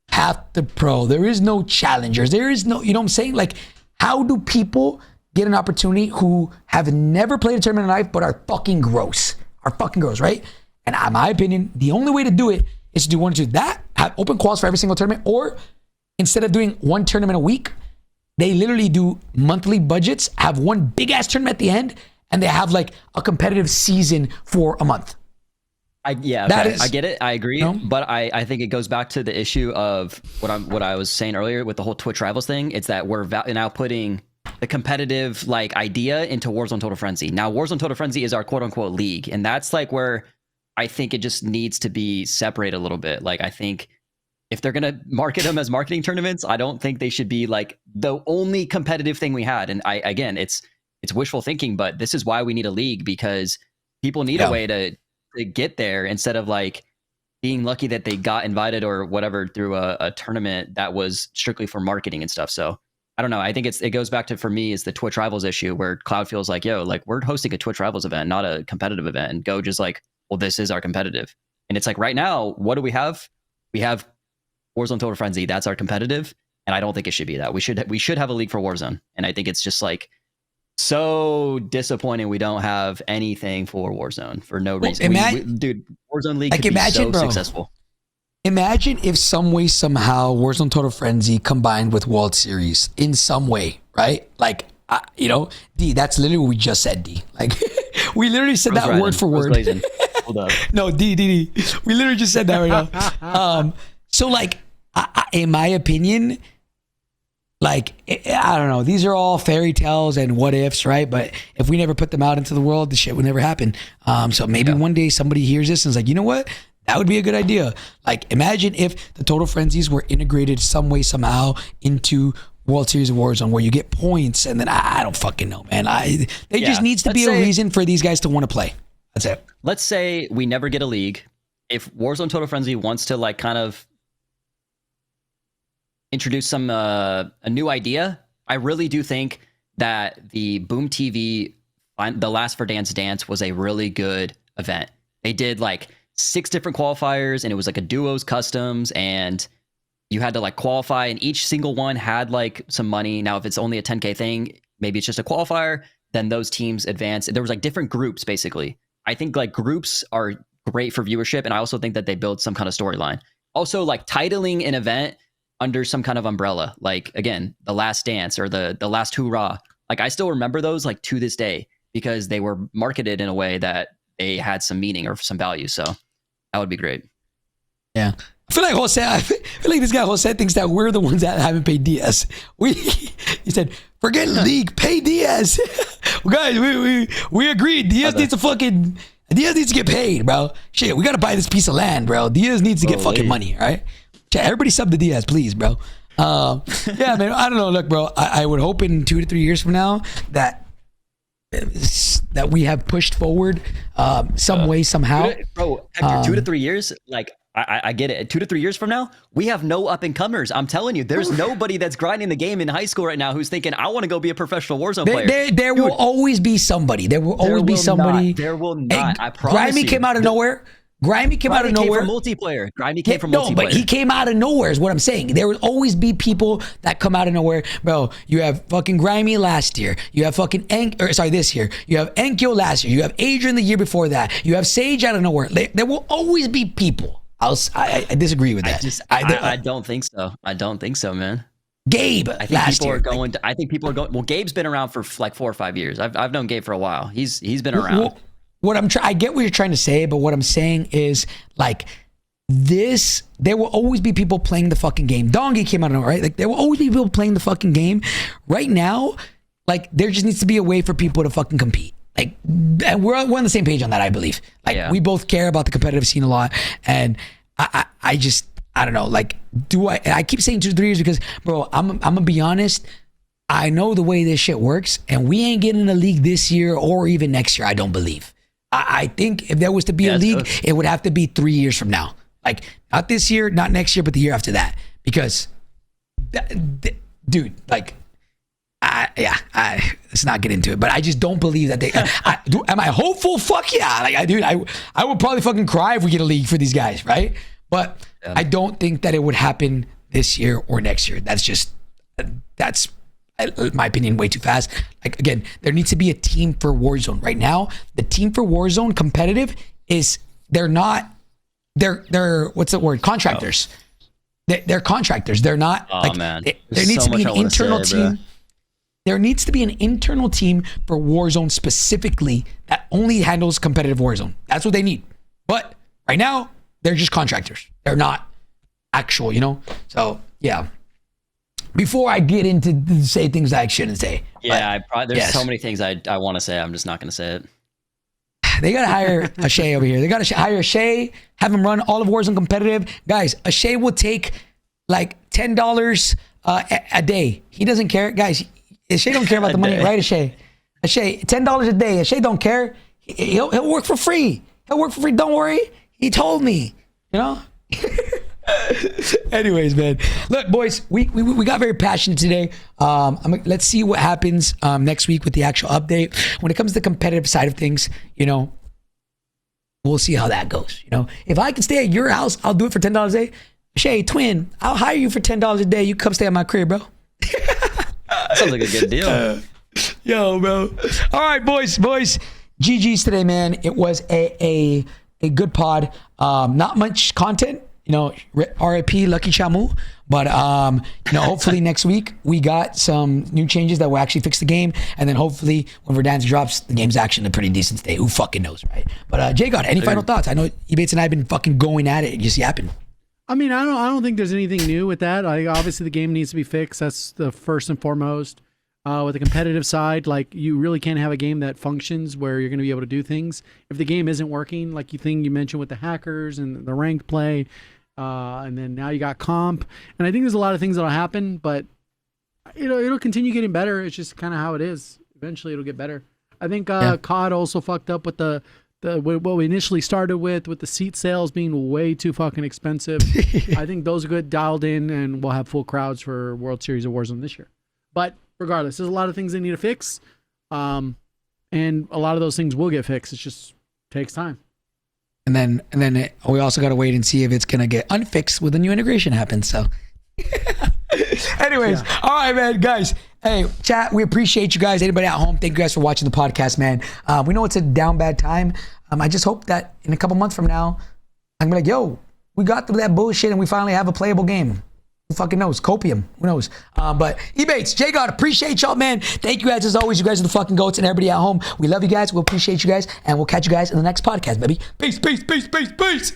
path to pro. There is no challengers. There is no, you know what I'm saying? Like, how do people get an opportunity who have never played a tournament in life but are fucking gross? Right? And in my opinion, the only way to do it is to do 1 or 2. That, have open quals for every single tournament, or instead of doing 1 tournament a week, they literally do monthly budgets, have 1 big ass tournament at the end, and they have like a competitive season for a month. I get it. I agree. You know? But I think it goes back to the issue of what I was saying earlier with the whole Twitch Rivals thing. It's that we're now putting the competitive like idea into Warzone Total Frenzy. Now Warzone Total Frenzy is our quote unquote league. And that's like where I think it just needs to be separated a little bit. Like I think if they're going to market them as marketing tournaments, I don't think they should be like the only competitive thing we had. And again, it's wishful thinking, but this is why we need a league, because people need a way to get there instead of like being lucky that they got invited or whatever through a tournament that was strictly for marketing and stuff. So I don't know. I think it goes back to, for me, is the Twitch Rivals issue where Cloud feels like, yo, like we're hosting a Twitch Rivals event, not a competitive event. And Go just like, well, this is our competitive. And it's like right now, what do we have? We have Warzone Total Frenzy. That's our competitive. And I don't think it should be that. We should have a league for Warzone. And I think it's just like so disappointing we don't have anything for Warzone for no reason. Dude, Warzone League could be so successful. Imagine if some way, somehow, Warzone Total Frenzy combined with World Series in some way, right? Like, you know, D, that's literally what we just said, D. Like, we literally said that word for word. Hold up. No, D. We literally just said that right now. So, like, in my opinion, like, I don't know. These are all fairy tales and what ifs, right? But if we never put them out into the world, the shit would never happen. So maybe one day somebody hears this and is like, you know what? That would be a good idea. Like, imagine if the Total Frenzies were integrated some way, somehow into World Series of Warzone, where you get points, and then I don't fucking know, man. There just needs to be a reason for these guys to want to play. That's it. Let's say we never get a league. If Warzone Total Frenzy wants to like kind of introduce some a new idea, I really do think that the Boom TV, the last Verdansk Dance was a really good event. They did like 6 different qualifiers, and it was like a duos customs, and you had to like qualify, and each single one had like some money. Now, if it's only a 10K thing, maybe it's just a qualifier, then those teams advance. There was like different groups, basically. I think like groups are great for viewership, and I also think that they build some kind of storyline. Also, like titling an event under some kind of umbrella, like again, the Last Dance or the Last Hoorah. Like I still remember those like to this day because they were marketed in a way that they had some meaning or some value. So that would be great. Yeah. I feel like this guy Jose thinks that we're the ones that haven't paid Diaz. He said, forget league, pay Diaz. Well, guys, we agreed. Diaz needs to get paid, bro. Shit, we gotta buy this piece of land, bro. Diaz needs to get fucking money, all right? Everybody sub to Diaz, please, bro. Yeah, man. I don't know. Look, bro. I would hope in 2 to 3 years from now that we have pushed forward some way, somehow. Bro, Hector, 2 to 3 years, like I get it. 2 to 3 years from now, we have no up and comers. I'm telling you, there's nobody that's grinding the game in high school right now who's thinking, I want to go be a professional Warzone player. There will always be somebody. There will always be somebody. There will not. I promise. Grimy came out of nowhere. Grimy came out of nowhere. From multiplayer. Grimy came from multiplayer. No, but he came out of nowhere is what I'm saying. There will always be people that come out of nowhere. Bro, you have fucking Grimy last year. You have fucking this year. You have Enkyo last year. You have Adrian the year before that. You have Sage out of nowhere. There will always be people. I disagree with that. I don't think so. I don't think so, man. Gabe I think last people year. Are going. I think people are going. Well, Gabe's been around for like 4 or 5 years. I've known Gabe for a while. He's been around. I get what you're trying to say, but what I'm saying is like this, there will always be people playing the fucking game. Dongi came out of nowhere, right? Like there will always be people playing the fucking game. Right now, like there just needs to be a way for people to fucking compete. Like and we're on the same page on that, I believe. Like we both care about the competitive scene a lot. And I don't know, like I keep saying 2 to 3 years because bro, I'm gonna be honest. I know the way this shit works, and we ain't getting a league this year or even next year, I don't believe. I think if there was to be a league, it would have to be 3 years from now. Like, not this year, not next year, but the year after that. Because, dude, like, let's not get into it. But I just don't believe that am I hopeful? Fuck yeah. Like, I would probably fucking cry if we get a league for these guys, right? But I don't think that it would happen this year or next year. That's in my opinion, way too fast. Like again, there needs to be a team for Warzone. Right now, the team for Warzone competitive is they're what's the word? Contractors. They're contractors. They're not man. There needs to be an internal team. There needs to be an internal team for Warzone specifically that only handles competitive Warzone. That's what they need. But right now, they're just contractors. They're not actual, So yeah. Before I get into say things that I shouldn't say. Yeah, there's so many things I want to say. I'm just not going to say it. They got to hire a Shay over here. They got to hire a Shay, have him run all of Warzone competitive. Guys, a Shay will take like $10 a day. He doesn't care. Guys, a Shay don't care about the money, right? A Shay, $10 a day. A Shay don't care. He'll work for free. He'll work for free. Don't worry. He told me, Anyways, man. Look, boys, we got very passionate today. Let's see what happens next week with the actual update. When it comes to the competitive side of things, you know, we'll see how that goes. You know, if I can stay at your house, I'll do it for $10 a day. Shay, twin, I'll hire you for $10 a day. You come stay at my crib, bro. Sounds like a good deal. Yo, bro. All right, boys. GG's today, man. It was a good pod. Not much content, you know, RIP Lucky Chamu. But, you know, hopefully next week we got some new changes that will actually fix the game. And then hopefully when Verdansk drops, the game's actually in a pretty decent state. Who fucking knows, right? But, Jay God, any final thoughts? I know Ebates and I have been fucking going at it. Just yapping. I mean, I don't think there's anything new with that. Obviously the game needs to be fixed. That's the first and foremost. With the competitive side, like, you really can't have a game that functions where you're going to be able to do things if the game isn't working, like you mentioned with the hackers and the ranked play, and then now you got comp, and I think there's a lot of things that'll happen, but it'll continue getting better. It's just kind of how it is. Eventually it'll get better. I think COD also fucked up with the what we initially started with the seat sales being way too fucking expensive. I think those are good dialed in, and we'll have full crowds for World Series of Warzone this year. But regardless, there's a lot of things they need to fix, and a lot of those things will get fixed. It just takes time. And then we also got to wait and see if it's gonna get unfixed when the new integration happens. So, anyways, all right, man, guys. Hey, chat. We appreciate you guys. Anybody at home, thank you guys for watching the podcast, man. We know it's a down bad time. I just hope that in a couple months from now, I'm gonna be like, yo, we got through that bullshit and we finally have a playable game. Who fucking knows? Copium. Who knows? But Ebates, J God, appreciate y'all, man. Thank you guys as always. You guys are the fucking goats, and everybody at home. We love you guys. We'll appreciate you guys, and we'll catch you guys in the next podcast, baby. Peace.